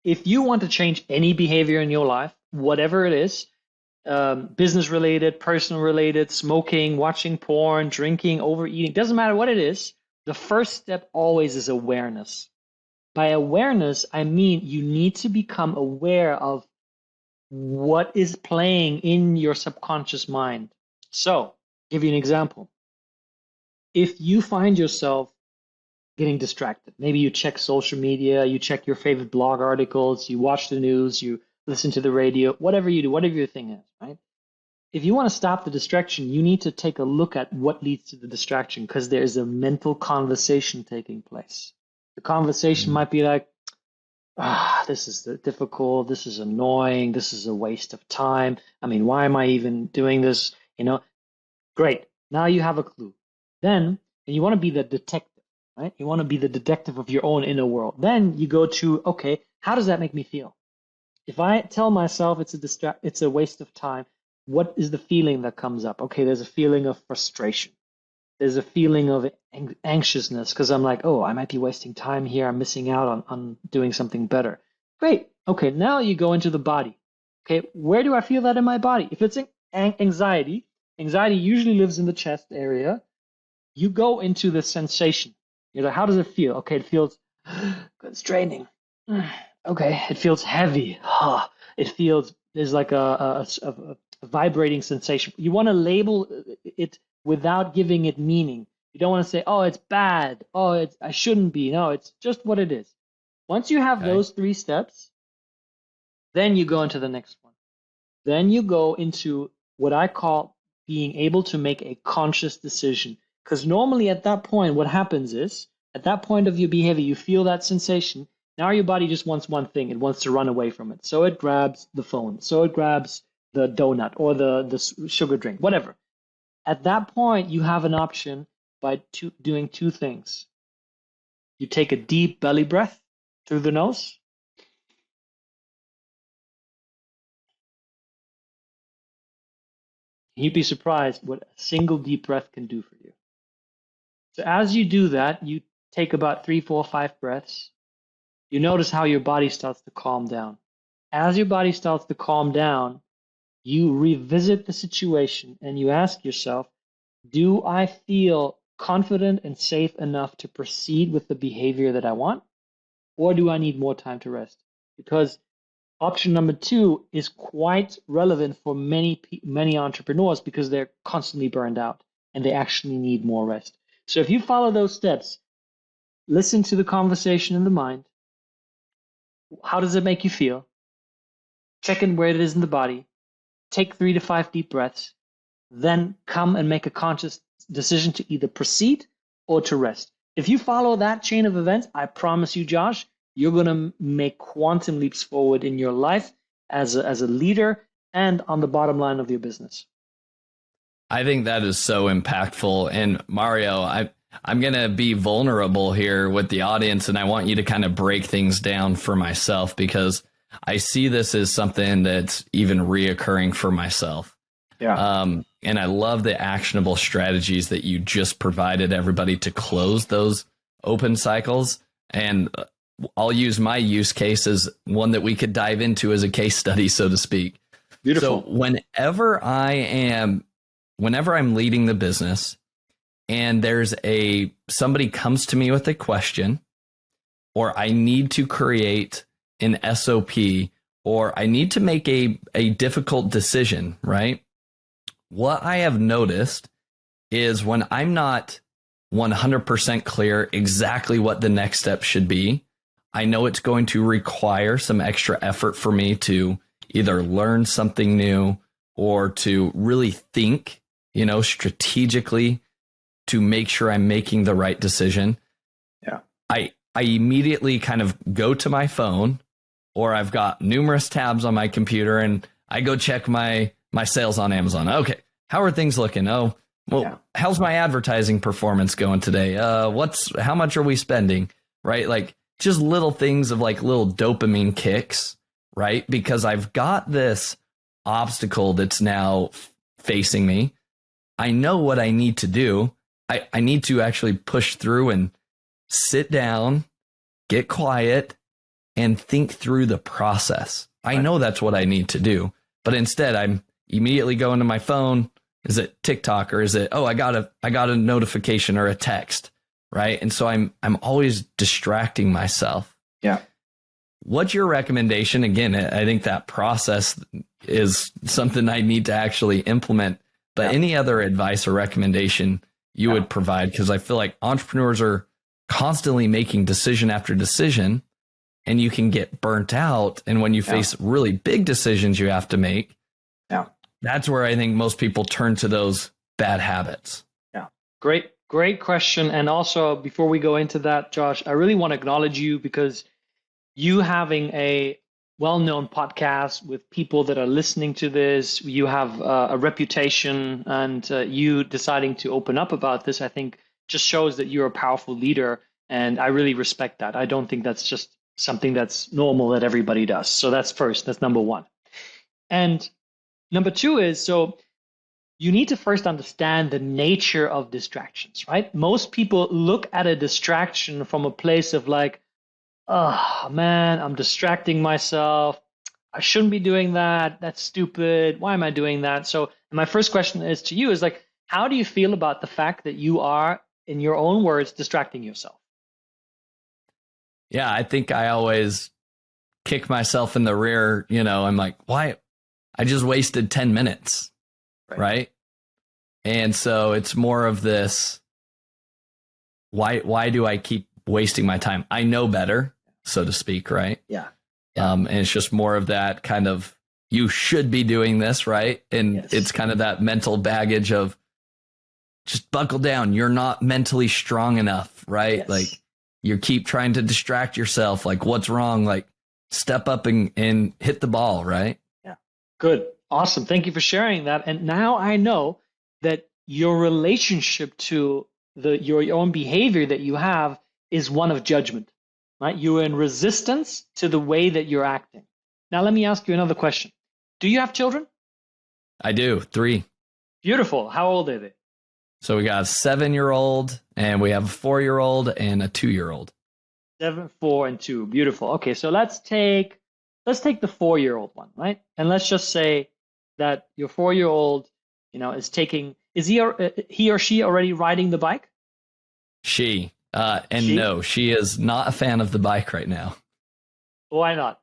if you want to change any behavior in your life, whatever it is, business related, personal related, smoking, watching porn, drinking, overeating, doesn't matter what it is, the first step always is awareness. By awareness, I mean you need to become aware of what is playing in your subconscious mind. So, I'll give you an example. If you find yourself getting distracted, maybe you check social media, you check your favorite blog articles, you watch the news, you listen to the radio, whatever you do, whatever your thing is, right? If you want to stop the distraction, you need to take a look at what leads to the distraction, because there's a mental conversation taking place. The conversation might be like, this is difficult, this is annoying, this is a waste of time. I mean, why am I even doing this? Great. Now you have a clue. Then, and you want to be the detective, right? You want to be the detective of your own inner world. Then you go to, okay, how does that make me feel? If I tell myself it's a waste of time, what is the feeling that comes up? Okay, there's a feeling of frustration. There's a feeling of anxiousness because I'm like, oh, I might be wasting time here. I'm missing out on doing something better. Great. Okay, now you go into the body. Okay, where do I feel that in my body? If it's anxiety usually lives in the chest area. You go into the sensation. You're like, how does it feel? Okay, it feels good. It's draining. Okay, it feels heavy. It feels, there's like a vibrating sensation. You want to label it without giving it meaning. You don't want to say, oh, it's bad. Oh, I shouldn't be. No, it's just what it is. Once you have those 3 steps, then you go into the next one. Then you go into what I call being able to make a conscious decision. Because normally at that point, what happens is, at that point of your behavior, you feel that sensation. Now your body just wants one thing. It wants to run away from it. So it grabs the phone. So it grabs the donut or the sugar drink, whatever. At that point, you have an option by doing two things. You take a deep belly breath through the nose. You'd be surprised what a single deep breath can do for you. So as you do that, you take about 3, 4, 5 breaths. You notice how your body starts to calm down. As your body starts to calm down, you revisit the situation and you ask yourself, do I feel confident and safe enough to proceed with the behavior that I want? Or do I need more time to rest? Because option number 2 is quite relevant for many entrepreneurs because they're constantly burned out and they actually need more rest. So if you follow those steps, listen to the conversation in the mind. How does it make you feel? Check in where it is in the body. Take 3 to 5 deep breaths. Then come and make a conscious decision to either proceed or to rest. If you follow that chain of events, I promise you, Josh, you're going to make quantum leaps forward in your life as a leader and on the bottom line of your business. I think that is so impactful. And Mario, I'm going to be vulnerable here with the audience, and I want you to kind of break things down for myself because I see this as something that's even reoccurring for myself. Yeah. And I love the actionable strategies that you just provided everybody to close those open cycles. And I'll use my use case as one that we could dive into as a case study, so to speak. Beautiful. So whenever I'm leading the business and there's somebody comes to me with a question, or I need to create an SOP, or I need to make a difficult decision, right? What I have noticed is when I'm not 100% clear exactly what the next step should be, I know it's going to require some extra effort for me to either learn something new or to really think, strategically to make sure I'm making the right decision. Yeah. I immediately kind of go to my phone, or I've got numerous tabs on my computer and I go check my sales on Amazon. Okay, how are things looking? Oh, well, yeah. How's my advertising performance going today? How much are we spending? Right? Like just little things of like little dopamine kicks, right? Because I've got this obstacle that's now facing me. I know what I need to do. I need to actually push through and sit down, get quiet, and think through the process. I know that's what I need to do, but instead I'm immediately going to my phone. Is it TikTok, or is it, I got a notification or a text, right? And so I'm always distracting myself. Yeah. What's your recommendation? Again, I think that process is something I need to actually implement, but any other advice or recommendation you would provide? Because I feel like entrepreneurs are constantly making decision after decision, and you can get burnt out. And when you face really big decisions you have to make, that's where I think most people turn to those bad habits. Yeah. Great question. And also, before we go into that, Josh, I really want to acknowledge you because you having a well-known podcast with people that are listening to this, you have a reputation, and you deciding to open up about this, I think just shows that you're a powerful leader. And I really respect that. I don't think that's just something that's normal that everybody does. So that's first, that's number one. And number two is, so you need to first understand the nature of distractions, right? Most people look at a distraction from a place of like, oh man, I'm distracting myself. I shouldn't be doing that. That's stupid. Why am I doing that? So my first question is to you is like, how do you feel about the fact that you are, in your own words, distracting yourself? Yeah, I think I always kick myself in the rear. I'm like, why? I just wasted 10 minutes, right? And so it's more of this, why do I keep wasting my time? I know better, so to speak, right? Yeah. And it's just more of that kind of you should be doing this, right? And Yes. it's kind of that mental baggage of just buckle down. You're not mentally strong enough, right? Yes. Like you keep trying to distract yourself. Like what's wrong? Like step up and hit the ball, right? Yeah. Good. Awesome. Thank you for sharing that. And now I know that your relationship to your own behavior that you have is one of judgment, right? You're in resistance to the way that you're acting. Now, let me ask you another question. Do you have children? I do. 3. Beautiful. How old are they? So we got a 7-year-old and we have a 4-year-old and a 2-year-old. 7, 4, and 2. Beautiful. Okay, so let's take the 4-year-old one, right? And let's just say that your 4-year-old, is he or she already riding the bike? She, She? no, she is not a fan of the bike right now. Why not?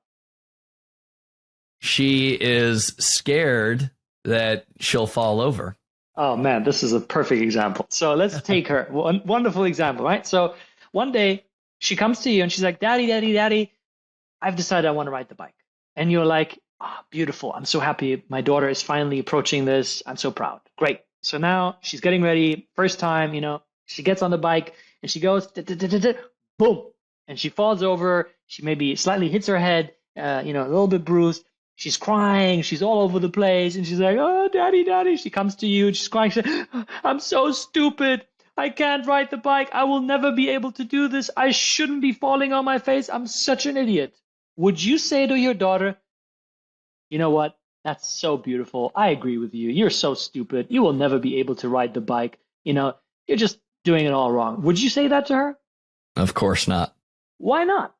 She is scared that she'll fall over. Oh man, this is a perfect example. So let's take her. Wonderful example, right? So one day she comes to you and she's like, Daddy, Daddy, Daddy, I've decided I want to ride the bike. And you're like, oh, beautiful. I'm so happy. My daughter is finally approaching this. I'm so proud. Great. So now she's getting ready. First time, she gets on the bike and she goes, boom. And she falls over. She maybe slightly hits her head, a little bit bruised. She's crying. She's all over the place. And she's like, oh, Daddy, Daddy. She comes to you. She's crying. She says, I'm so stupid. I can't ride the bike. I will never be able to do this. I shouldn't be falling on my face. I'm such an idiot. Would you say to your daughter, you know what? That's so beautiful. I agree with you. You're so stupid. You will never be able to ride the bike. You're just doing it all wrong. Would you say that to her? Of course not. Why not?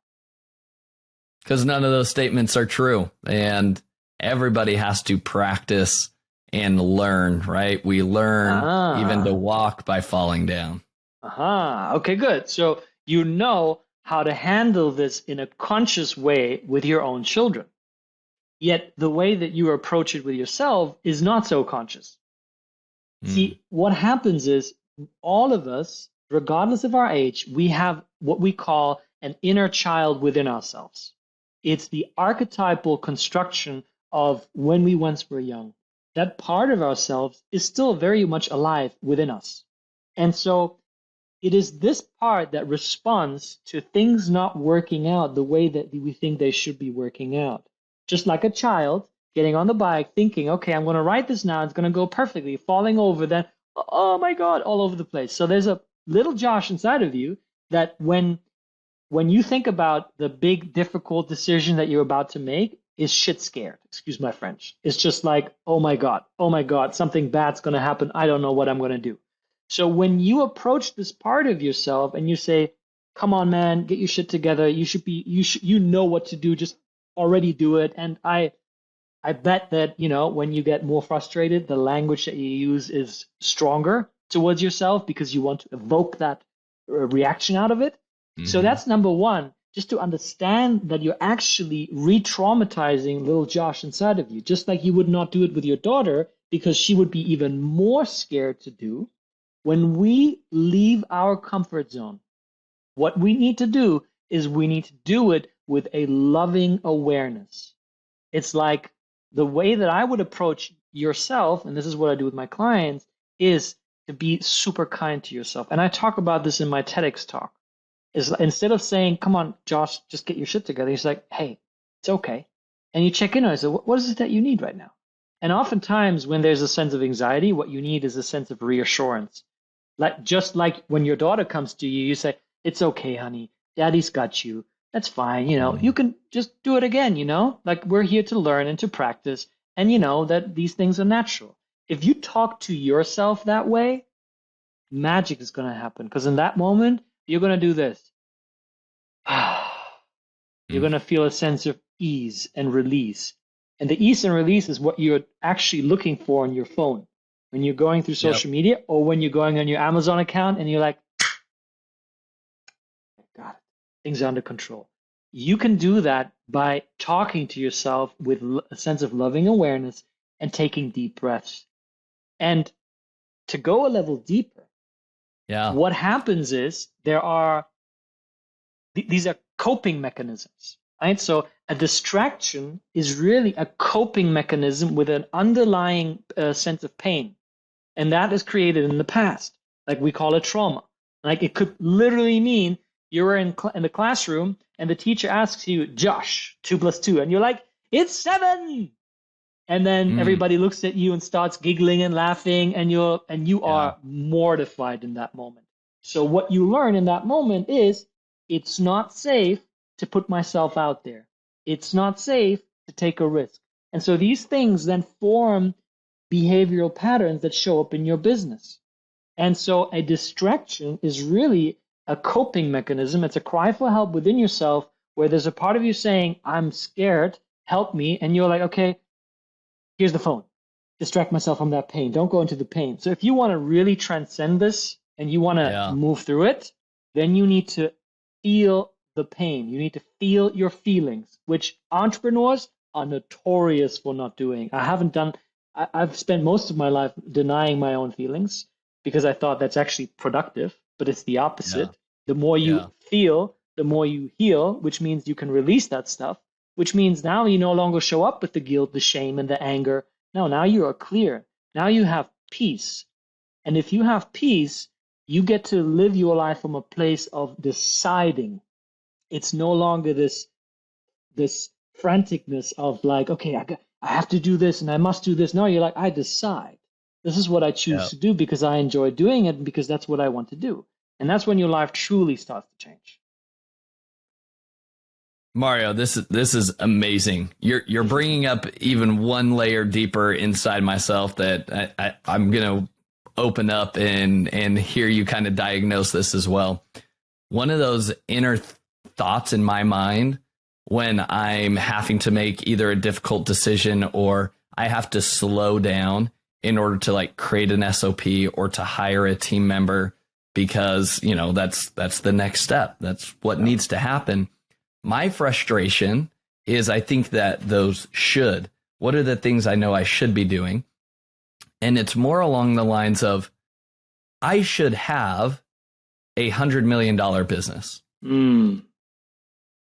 Because none of those statements are true. And everybody has to practice and learn, right? We learn even to walk by falling down. Okay, good. So you know how to handle this in a conscious way with your own children. Yet the way that you approach it with yourself is not so conscious. See, what happens is all of us, regardless of our age, we have what we call an inner child within ourselves. It's the archetypal construction of when we once were young. That part of ourselves is still very much alive within us. And so it is this part that responds to things not working out the way that we think they should be working out. Just like a child getting on the bike, thinking, okay, I'm going to ride this now. It's going to go perfectly, falling over, then, oh my God, all over the place. So there's a little Josh inside of you that when you think about the big, difficult decision that you're about to make, is shit scared. Excuse my French. It's just like, oh my God, something bad's going to happen. I don't know what I'm going to do. So when you approach this part of yourself and you say, come on, man, get your shit together. You know what to do. Just already do it. And I bet that, when you get more frustrated, the language that you use is stronger towards yourself because you want to evoke that reaction out of it. Mm-hmm. So that's number one, just to understand that you're actually re-traumatizing little Josh inside of you, just like you would not do it with your daughter because she would be even more scared to do. When we leave our comfort zone, what we need to do is we need to do it with a loving awareness. It's like the way that I would approach yourself, and this is what I do with my clients, is to be super kind to yourself. And I talk about this in my TEDx talk. Is instead of saying, come on, Josh, just get your shit together, he's like, hey, it's okay. And you check in on it. So what is it that you need right now? And oftentimes when there's a sense of anxiety, what you need is a sense of reassurance. Just like when your daughter comes to you, you say, it's okay, honey. Daddy's got you. That's fine. You can just do it again, like we're here to learn and to practice. And that these things are natural. If you talk to yourself that way, magic is going to happen. Because in that moment, you're going to do this. You're going to feel a sense of ease and release. And the ease and release is what you're actually looking for on your phone. When you're going through social media or when you're going on your Amazon account and you're like, got it. Things are under control. You can do that by talking to yourself with a sense of loving awareness and taking deep breaths. And to go a level deeper, what happens is these are coping mechanisms. right? So a distraction is really a coping mechanism with an underlying sense of pain. And that is created in the past. Like we call it trauma. Like it could literally mean you're in the classroom and the teacher asks you, Josh, 2 + 2. And you're like, it's 7. And then everybody looks at you and starts giggling and laughing, and you are mortified in that moment. So what you learn in that moment is it's not safe to put myself out there. It's not safe to take a risk. And so these things then form behavioral patterns that show up in your business. And so a distraction is really a coping mechanism. It's a cry for help within yourself where there's a part of you saying, I'm scared, help me. And you're like, okay, here's the phone. Distract myself from that pain. Don't go into the pain. So if you want to really transcend this and you want to move through it, then you need to feel the pain. You need to feel your feelings, which entrepreneurs are notorious for not doing. I've spent most of my life denying my own feelings because I thought that's actually productive, but it's the opposite. Yeah. The more you feel, the more you heal, which means you can release that stuff, which means now you no longer show up with the guilt, the shame, and the anger. No, now you are clear. Now you have peace. And if you have peace, you get to live your life from a place of deciding. It's no longer this franticness of like, okay, I have to do this and I must do this. No, you're like, I decide. This is what I choose to do because I enjoy doing it and because that's what I want to do. And that's when your life truly starts to change. Mario, this is amazing. You're bringing up even one layer deeper inside myself that I'm going to open up and hear you kind of diagnose this as well. One of those inner thoughts in my mind when I'm having to make either a difficult decision or I have to slow down in order to like create an SOP or to hire a team member because, you know, that's the next step. That's what needs to happen. My frustration is I think that what are the things I know I should be doing? And it's more along the lines of, I should have $100 million business.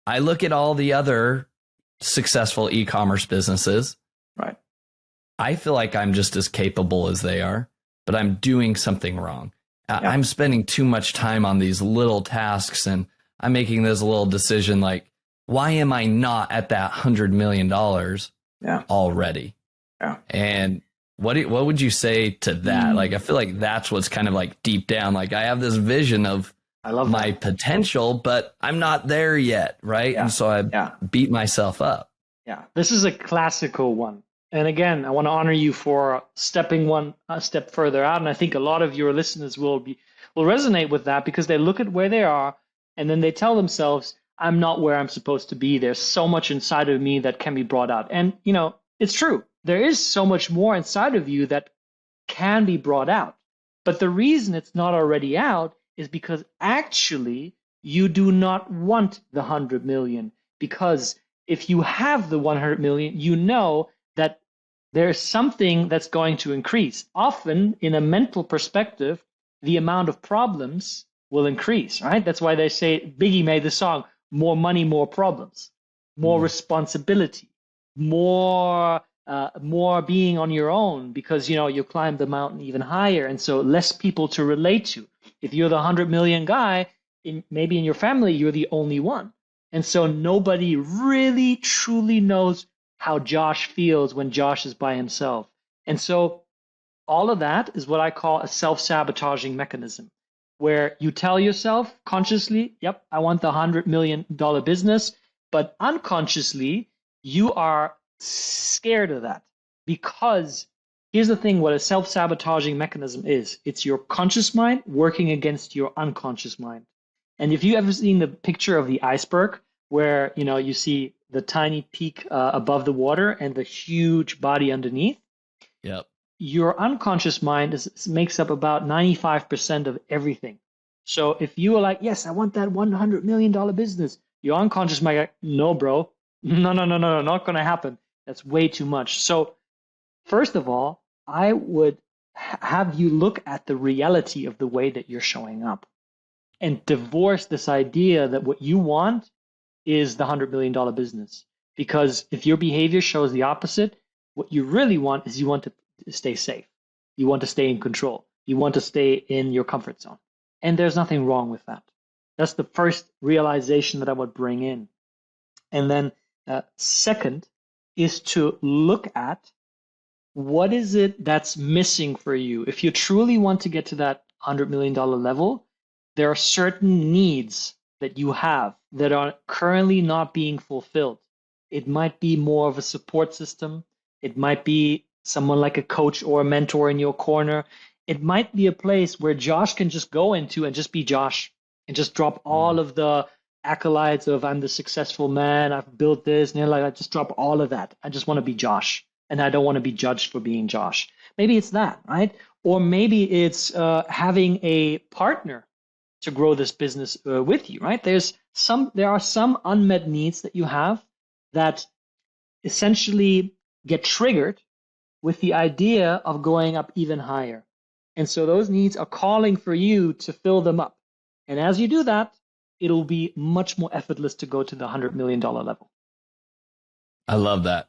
I look at all the other successful e-commerce businesses. Right. I feel like I'm just as capable as they are, but I'm doing something wrong. I'm spending too much time on these little tasks and I'm making this little decision like, why am I not at that $100 million already? Yeah. And what would you say to that? Like, I feel like that's what's kind of like deep down. Like I have this vision of my potential, but I'm not there yet. Right. Yeah. And so I beat myself up. Yeah. This is a classical one. And again, I want to honor you for stepping one step further out. And I think a lot of your listeners will resonate with that because they look at where they are and then they tell themselves, I'm not where I'm supposed to be. There's so much inside of me that can be brought out. And, you know, it's true. There is so much more inside of you that can be brought out. But the reason it's not already out is because actually you do not want the 100 million. Because if you have the 100 million, you know that there's something that's going to increase. Often in a mental perspective, the amount of problems will increase, right? That's why they say, Biggie made the song, more money, more problems, more responsibility, more being on your own because, you know, you climb the mountain even higher. And so less people to relate to. If you're the 100 million guy, maybe in your family, you're the only one. And so nobody really truly knows how Josh feels when Josh is by himself. And so all of that is what I call a self-sabotaging mechanism, where you tell yourself consciously, yep, I want the $100 million business, but unconsciously, you are scared of that. Because here's the thing, what a self-sabotaging mechanism is. It's your conscious mind working against your unconscious mind. And if you ever seen the picture of the iceberg, where, you know, you see the tiny peak above the water and the huge body underneath, your unconscious mind makes up about 95% of everything. So if you are like, yes, I want that $100 million business, your unconscious might go, no, bro, no, not going to happen. That's way too much. So first of all, I would have you look at the reality of the way that you're showing up and divorce this idea that what you want is the $100 million business. Because if your behavior shows the opposite, what you really want is you want to stay safe. You want to stay in control. You want to stay in your comfort zone. And there's nothing wrong with that. That's the first realization that I would bring in. And then second is to look at what is it that's missing for you. If you truly want to get to that $100 million level, there are certain needs that you have that are currently not being fulfilled. It might be more of a support system. It might be someone like a coach or a mentor in your corner. It might be a place where Josh can just go into and just be Josh and just drop all of the accolades of I'm the successful man, I've built this, and I just drop all of that. I just want to be Josh, and I don't want to be judged for being Josh. Maybe it's that, right? Or maybe it's having a partner to grow this business with you, right? There are some unmet needs that you have that essentially get triggered with the idea of going up even higher. And so those needs are calling for you to fill them up. And as you do that, it'll be much more effortless to go to the $100 million level. I love that.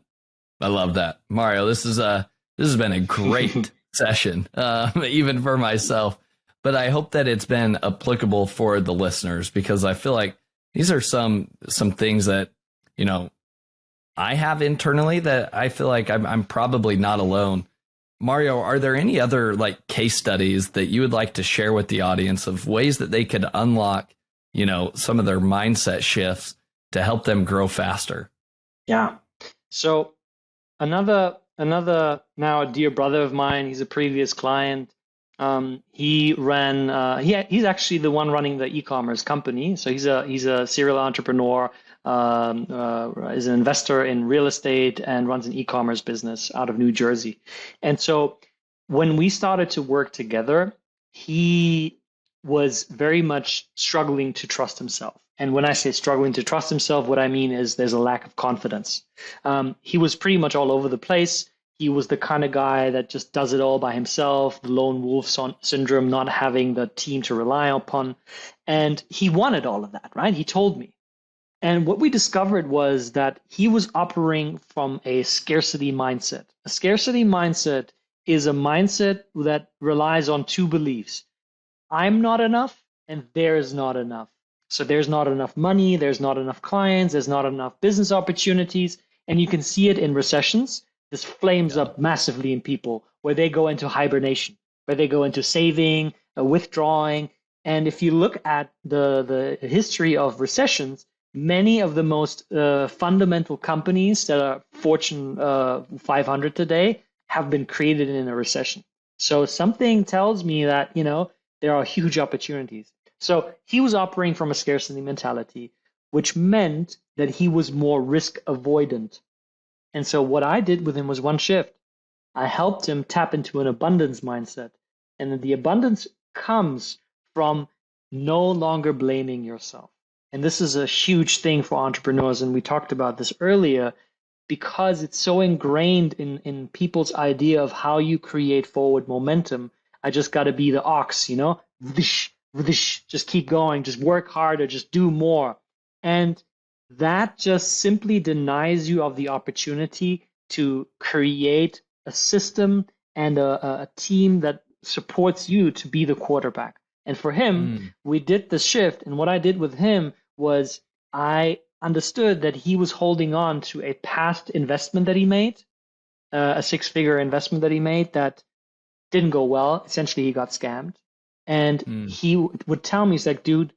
Mario, this has been a great session, even for myself. But I hope that it's been applicable for the listeners, because I feel like these are some things that, I have internally that I feel like I'm probably not alone. Mario, are there any other case studies that you would like to share with the audience of ways that they could unlock, some of their mindset shifts to help them grow faster? Yeah. So another now a dear brother of mine, he's a previous client. He ran. He's actually the one running the e-commerce company. So he's a serial entrepreneur. Is an investor in real estate and runs an e-commerce business out of New Jersey. And so when we started to work together, he was very much struggling to trust himself. And when I say struggling to trust himself, what I mean is there's a lack of confidence. He was pretty much all over the place. He was the kind of guy that just does it all by himself, the lone wolf syndrome, not having the team to rely upon. And he wanted all of that, right? He told me. And what we discovered was that he was operating from a scarcity mindset. A scarcity mindset is a mindset that relies on two beliefs. I'm not enough, and there's not enough. So there's not enough money, there's not enough clients, there's not enough business opportunities. And you can see it in recessions. This flames up massively in people where they go into hibernation, where they go into saving, withdrawing. And if you look at the history of recessions, many of the most fundamental companies that are Fortune 500 today have been created in a recession. So something tells me that, there are huge opportunities. So he was operating from a scarcity mentality, which meant that he was more risk avoidant. And so what I did with him was one shift. I helped him tap into an abundance mindset. And the abundance comes from no longer blaming yourself. And this is a huge thing for entrepreneurs. And we talked about this earlier because it's so ingrained in people's idea of how you create forward momentum. I just got to be the ox, just keep going, just work harder, just do more. And that just simply denies you of the opportunity to create a system and a team that supports you to be the quarterback. And for him, we did the shift. And what I did with him was I understood that he was holding on to a past investment that he made, a six-figure investment that he made that didn't go well. Essentially, he got scammed. And he would tell me, he's like, dude,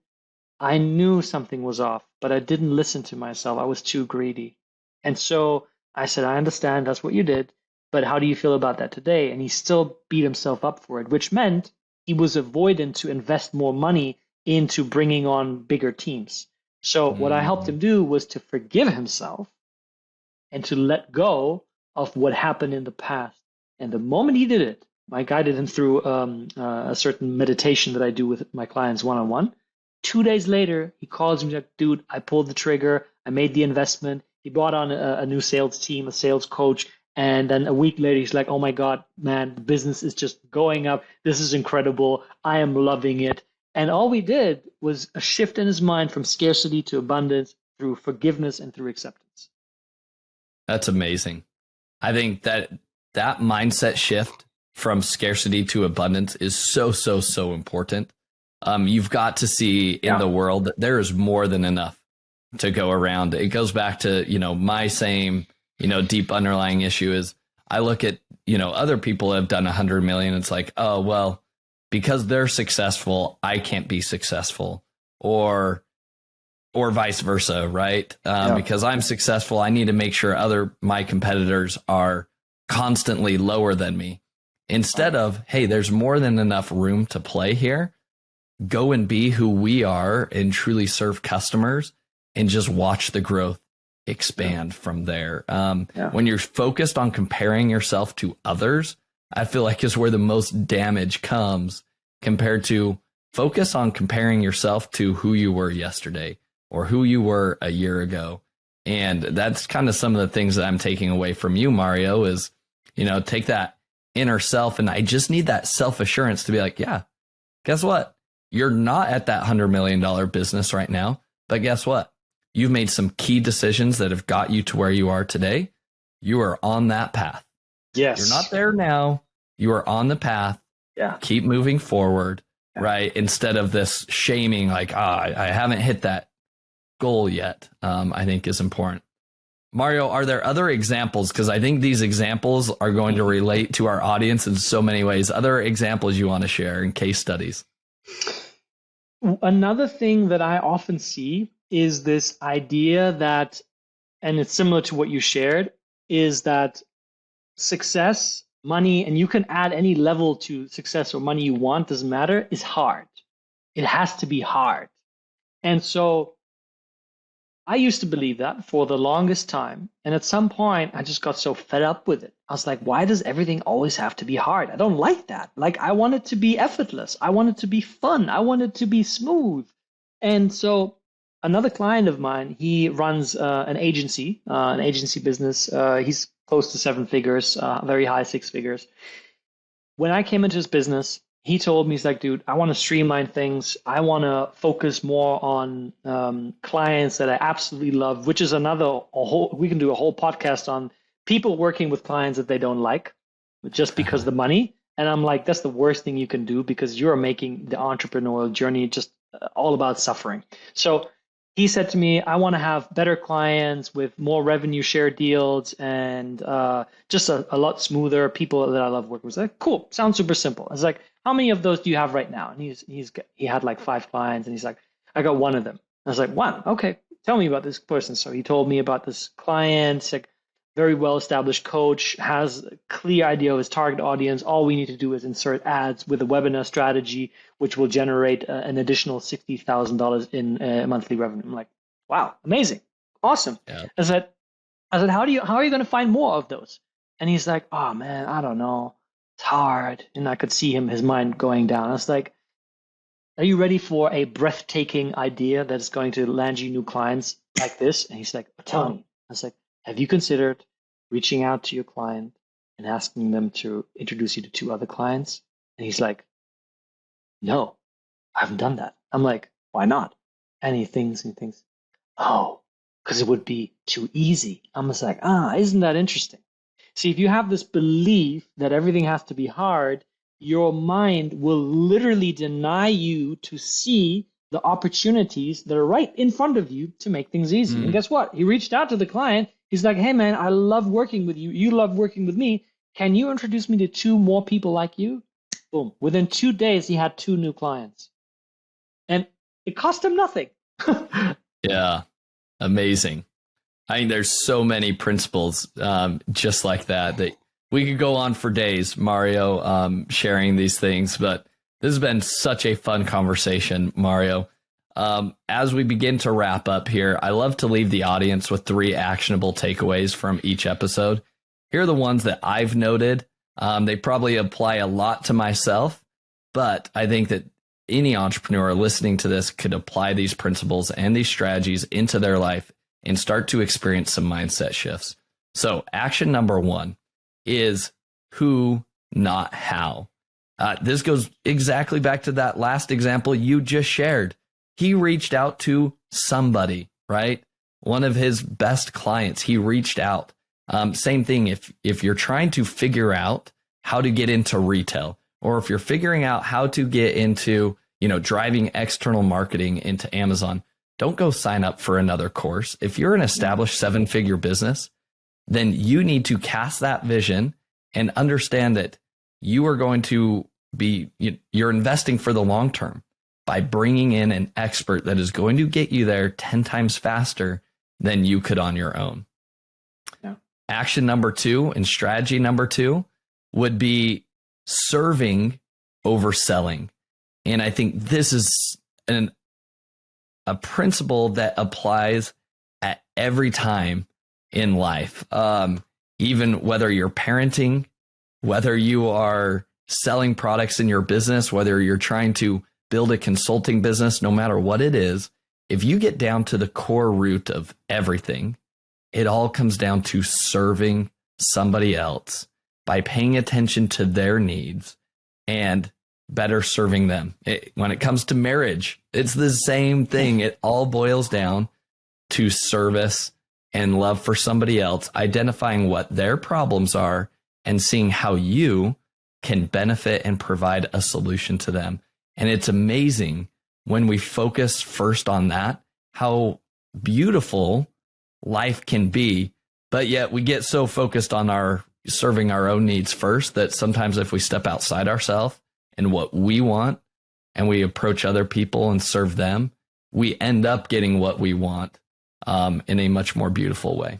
I knew something was off, but I didn't listen to myself. I was too greedy. And so I said, I understand that's what you did, but how do you feel about that today? And he still beat himself up for it, which meant he was avoidant to invest more money into bringing on bigger teams. So what I helped him do was to forgive himself and to let go of what happened in the past. And the moment he did it, I guided him through a certain meditation that I do with my clients one-on-one. 2 days later, he calls me like, dude, I pulled the trigger. I made the investment. He brought on a new sales team, a sales coach. And then a week later, he's like, oh my God, man, the business is just going up. This is incredible. I am loving it. And all we did was a shift in his mind from scarcity to abundance. through forgiveness and through acceptance. That's amazing. I think that mindset shift from scarcity to abundance is so important. You've got to see in the world that there is more than enough to go around. It goes back to, my same, deep underlying issue is I look at, other people have done 100 million. It's like, oh, well, because they're successful, I can't be successful, or vice versa, right? Because I'm successful, I need to make sure my competitors are constantly lower than me. Instead of, hey, there's more than enough room to play here. Go and be who we are and truly serve customers and just watch the growth expand from there. When you're focused on comparing yourself to others, I feel like is where the most damage comes, compared to focus on comparing yourself to who you were yesterday or who you were a year ago. And that's kind of some of the things that I'm taking away from you, Mario, is, take that inner self. And I just need that self-assurance to be like, yeah, guess what? You're not at that $100 million business right now, but guess what? You've made some key decisions that have got you to where you are today. You are on that path. Yes. You're not there now. You are on the path. Yeah. Keep moving forward, right? Instead of this shaming, like, I haven't hit that goal yet, I think is important. Mario, are there other examples? Because I think these examples are going to relate to our audience in so many ways. Other examples you want to share in case studies? Another thing that I often see is this idea that, and it's similar to what you shared, is that success, money, and you can add any level to success or money you want, doesn't matter, is hard. It has to be hard. And so I used to believe that for the longest time. And at some point, I just got so fed up with it. I was like, why does everything always have to be hard? I don't like that. Like, I want it to be effortless. I want it to be fun. I want it to be smooth. And so another client of mine, he runs an agency business. He's close to 7 figures, very high 6 figures. When I came into his business, he told me, he's like, dude, I want to streamline things. I want to focus more on clients that I absolutely love, which is we can do a whole podcast on people working with clients that they don't like just because of the money. And I'm like, that's the worst thing you can do, because you're making the entrepreneurial journey just all about suffering. So he said to me, I want to have better clients with more revenue share deals and just a lot smoother people that I love working with. I was like, cool, sounds super simple. I was like, how many of those do you have right now? And he had like 5 clients, and he's like, I got 1 of them. I was like, 1, okay, tell me about this person. So he told me about this client. It's like very well-established coach, has a clear idea of his target audience. All we need to do is insert ads with a webinar strategy, which will generate an additional $60,000 in monthly revenue. I'm like, wow, amazing, awesome. Yeah. I said, how are you going to find more of those? And he's like, oh man, I don't know, it's hard. And I could see his mind going down. I was like, are you ready for a breathtaking idea that's going to land you new clients like this? And he's like, tell me. I was like, have you considered reaching out to your client and asking them to introduce you to 2 other clients? And he's like, no, I haven't done that. I'm like, why not? And he thinks, oh, because it would be too easy. I'm just like, isn't that interesting? See, if you have this belief that everything has to be hard, your mind will literally deny you to see the opportunities that are right in front of you to make things easy. And guess what? He reached out to the client. He's like, hey, man, I love working with you. You love working with me. Can you introduce me to 2 more people like you? Boom. Within 2 days, he had 2 new clients. And it cost him nothing. Yeah. Amazing. I mean, there's so many principles just like that we could go on for days, Mario, sharing these things. But this has been such a fun conversation, Mario. As we begin to wrap up here, I love to leave the audience with 3 actionable takeaways from each episode. Here are the ones that I've noted. They probably apply a lot to myself, but I think that any entrepreneur listening to this could apply these principles and these strategies into their life and start to experience some mindset shifts. So action number 1 is who, not how. This goes exactly back to that last example you just shared. He reached out to somebody, right? one of his best clients. He reached out. Same thing. If you're trying to figure out how to get into retail, or if you're figuring out how to get into, driving external marketing into Amazon, don't go sign up for another course. If you're an established 7-figure business, then you need to cast that vision and understand that you are going to you're investing for the long term by bringing in an expert that is going to get you there 10 times faster than you could on your own. Yeah. Action number 2 and strategy number 2 would be serving over selling. And I think this is a principle that applies at every time in life. Even whether you're parenting, whether you are selling products in your business, whether you're trying to build a consulting business, no matter what it is, if you get down to the core root of everything, it all comes down to serving somebody else by paying attention to their needs and better serving them. When it comes to marriage, it's the same thing. It all boils down to service and love for somebody else, identifying what their problems are and seeing how you can benefit and provide a solution to them. And it's amazing when we focus first on that, how beautiful life can be. But yet we get so focused on serving our own needs first that sometimes if we step outside ourselves and what we want and we approach other people and serve them, we end up getting what we want in a much more beautiful way.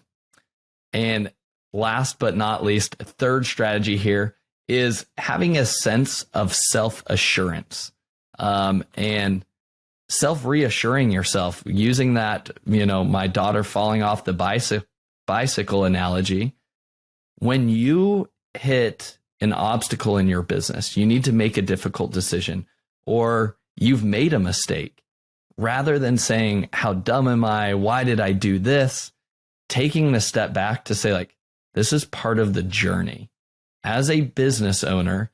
And last but not least, third strategy here is having a sense of self-assurance and self-reassuring yourself, using that, my daughter falling off the bicycle analogy. When you hit an obstacle in your business, you need to make a difficult decision, or you've made a mistake. Rather than saying, how dumb am I? Why did I do this? Taking a step back to say, this is part of the journey. As a business owner,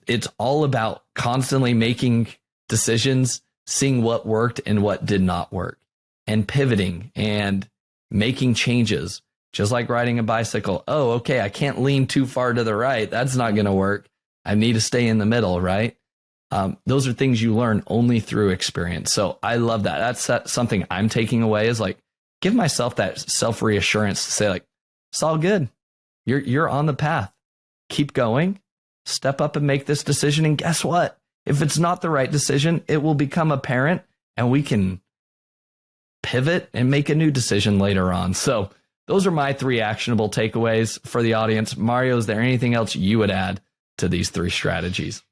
it's all about constantly making decisions, seeing what worked and what did not work, and pivoting and making changes. Just like riding a bicycle. Oh, okay, I can't lean too far to the right. That's not going to work. I need to stay in the middle, right? Those are things you learn only through experience. So I love that. That's something I'm taking away, is give myself that self-reassurance to say, it's all good. You're on the path. Keep going. Step up and make this decision. And guess what? If it's not the right decision, it will become apparent and we can pivot and make a new decision later on. So those are my 3 actionable takeaways for the audience. Mario, is there anything else you would add to these 3 strategies?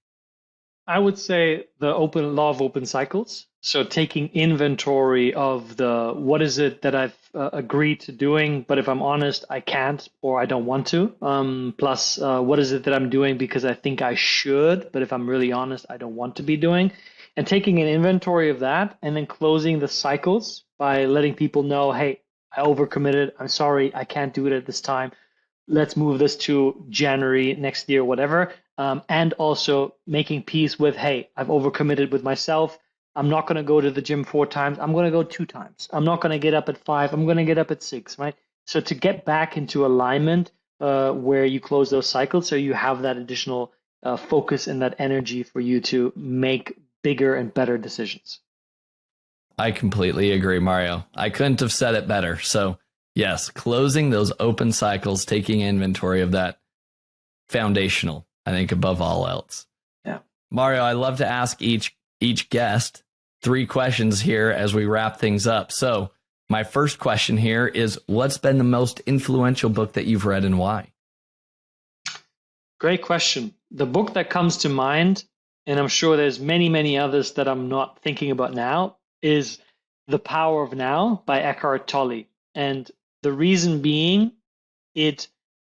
I would say the law of open cycles. So taking inventory of what is it that I've agreed to doing, but if I'm honest, I can't or I don't want to. Plus, what is it that I'm doing because I think I should, but if I'm really honest, I don't want to be doing. And taking an inventory of that and then closing the cycles by letting people know, hey, I overcommitted. I'm sorry, I can't do it at this time. Let's move this to January next year, whatever. And also making peace with, hey, I've overcommitted with myself. I'm not going to go to the gym 4 times. I'm going to go 2 times. I'm not going to get up at 5. I'm going to get up at 6, right? So to get back into alignment where you close those cycles, so you have that additional focus and that energy for you to make bigger and better decisions. I completely agree, Mario. I couldn't have said it better. So yes, closing those open cycles, taking inventory of that, foundational, I think, above all else. Yeah. Mario, I love to ask each guest 3 questions here as we wrap things up. So my first question here is, what's been the most influential book that you've read and why? Great question. The book that comes to mind, and I'm sure there's many, many others that I'm not thinking about now, is The Power of Now by Eckhart Tolle. And the reason being, it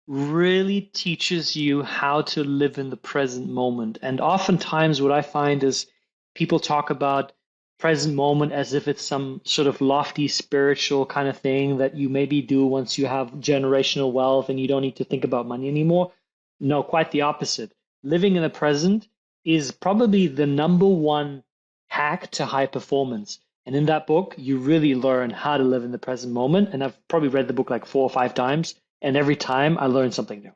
really teaches you how to live in the present moment. And oftentimes what I find is people talk about present moment as if it's some sort of lofty spiritual kind of thing that you maybe do once you have generational wealth and you don't need to think about money anymore. No, quite the opposite. Living in the present is probably the number 1 hack to high performance. And in that book, you really learn how to live in the present moment. And I've probably read the book like 4 or 5 times. And every time I learn something new.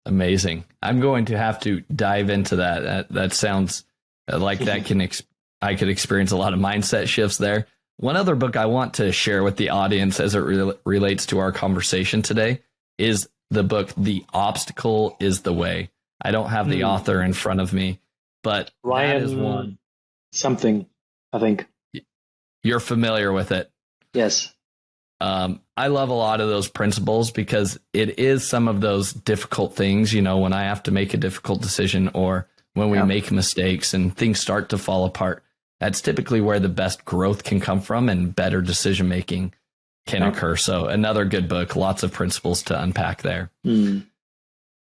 Amazing. I'm going to have to dive into that. That sounds like I could experience a lot of mindset shifts there. One other book I want to share with the audience as it relates to our conversation today is the book, The Obstacle is the Way. I don't have the author in front of me, but Ryan that is one. Something, I think. You're familiar with it. Yes. I love a lot of those principles because it is some of those difficult things, when I have to make a difficult decision or when we make mistakes and things start to fall apart. That's typically where the best growth can come from and better decision making can occur. So another good book, lots of principles to unpack there.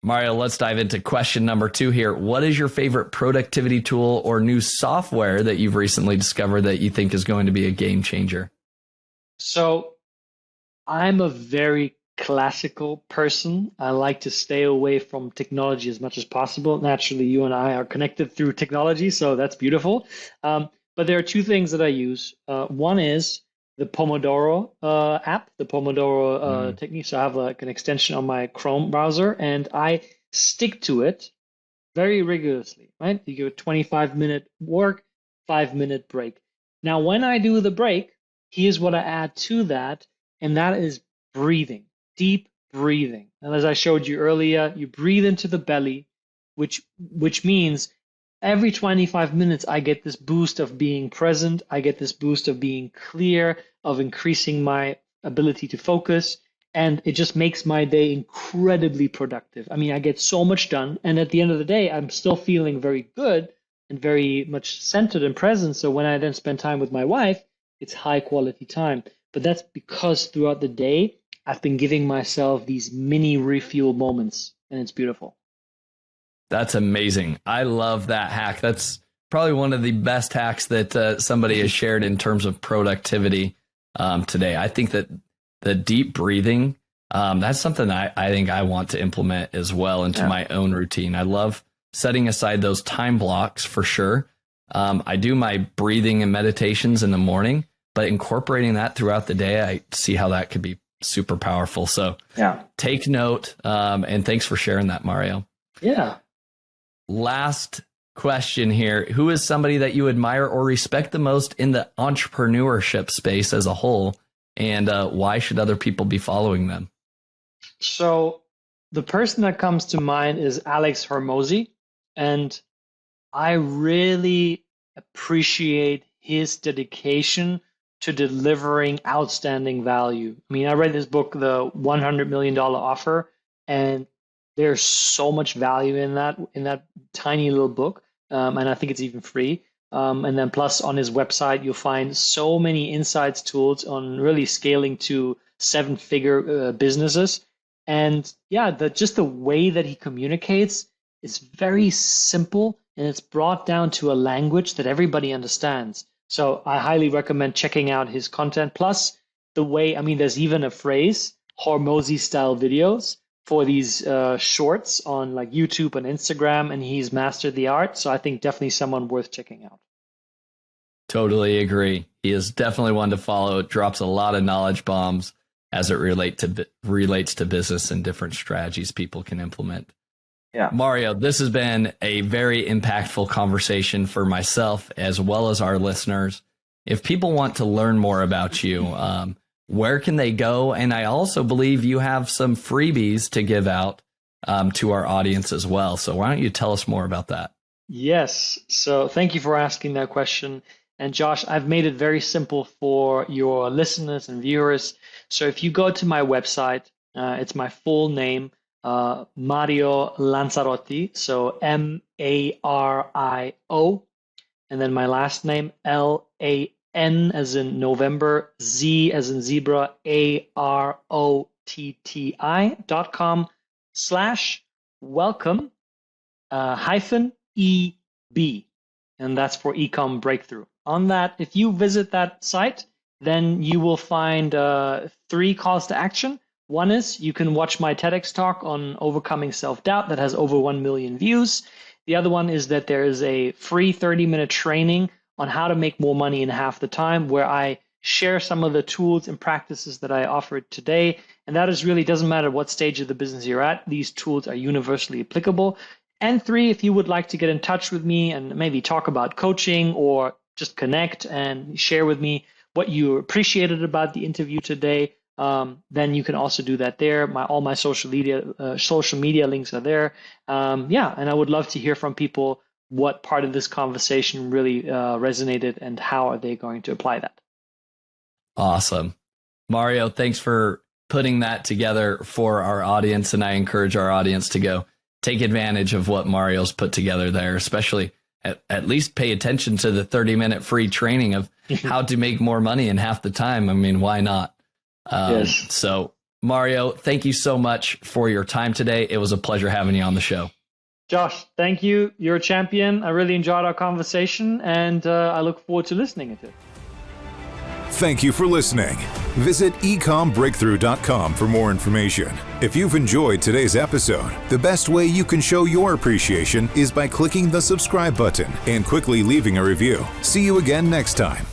Mario, let's dive into question number 2 here. What is your favorite productivity tool or new software that you've recently discovered that you think is going to be a game changer? So I'm a very classical person. I like to stay away from technology as much as possible. Naturally, you and I are connected through technology, so that's beautiful. But there are 2 things that I use. One is the Pomodoro app, the Pomodoro technique. So I have like an extension on my Chrome browser, and I stick to it very rigorously, right? You do a 25-minute work, 5-minute break. Now, when I do the break, here's what I add to that, and that is breathing, deep breathing. And as I showed you earlier, you breathe into the belly, which means every 25 minutes, I get this boost of being present. I get this boost of being clear, of increasing my ability to focus. And it just makes my day incredibly productive. I mean, I get so much done. And at the end of the day, I'm still feeling very good and very much centered and present. So when I then spend time with my wife, it's high quality time. But that's because throughout the day, I've been giving myself these mini refuel moments, and it's beautiful. That's amazing. I love that hack. That's probably one of the best hacks that somebody has shared in terms of productivity today. I think that the deep breathing, that's something I think I want to implement as well into my own routine. I love setting aside those time blocks for sure. I do my breathing and meditations in the morning, but incorporating that throughout the day, I see how that could be super powerful. So take note, and thanks for sharing that, Mario. Yeah. Last question here. Who is somebody that you admire or respect the most in the entrepreneurship space as a whole? And why should other people be following them? So the person that comes to mind is Alex Hormozi. And I really appreciate his dedication to delivering outstanding value. I mean, I read this book, The $100 Million Offer, and there's so much value in that tiny little book, and I think it's even free. And then plus on his website, you'll find so many insights, tools on really scaling to 7-figure businesses. And just the way that he communicates is very simple, and it's brought down to a language that everybody understands. So I highly recommend checking out his content. Plus the way, I mean, there's even a phrase, Hormozi style videos, for these shorts on like YouTube and Instagram, and he's mastered the art. So I think definitely someone worth checking out. Totally agree. He is definitely one to follow. It drops a lot of knowledge bombs as it relates to business and different strategies people can implement. Yeah. Mario, this has been a very impactful conversation for myself as well as our listeners. If people want to learn more about you, where can they go? And I also believe you have some freebies to give out to our audience as well. So why don't you tell us more about that? Yes. So thank you for asking that question. And Josh, I've made it very simple for your listeners and viewers. So if you go to my website, it's my full name, Mario Lanzarotti. So Mario, and then my last name, LAN as in November, Z as in zebra, AROTTI.com/welcome -EB. And that's for Ecom Breakthrough. On that, if you visit that site, then you will find 3 calls to action. One is you can watch my TEDx talk on overcoming self-doubt that has over 1 million views. The other one is that there is a free 30-minute training on how to make more money in half the time, where I share some of the tools and practices that I offered today. And that is really, doesn't matter what stage of the business you're at, these tools are universally applicable. And 3, if you would like to get in touch with me and maybe talk about coaching or just connect and share with me what you appreciated about the interview today, then you can also do that there. All my social media links are there. And I would love to hear from people what part of this conversation really resonated and how are they going to apply that. Awesome. Mario, thanks for putting that together for our audience. And I encourage our audience to go take advantage of what Mario's put together there, especially at least pay attention to the 30-minute free training of how to make more money in half the time. I mean, why not? Yes. So Mario, thank you so much for your time today. It was a pleasure having you on the show. Josh, thank you. You're a champion. I really enjoyed our conversation, and I look forward to listening to it. Thank you for listening. Visit ecombreakthrough.com for more information. If you've enjoyed today's episode, the best way you can show your appreciation is by clicking the subscribe button and quickly leaving a review. See you again next time.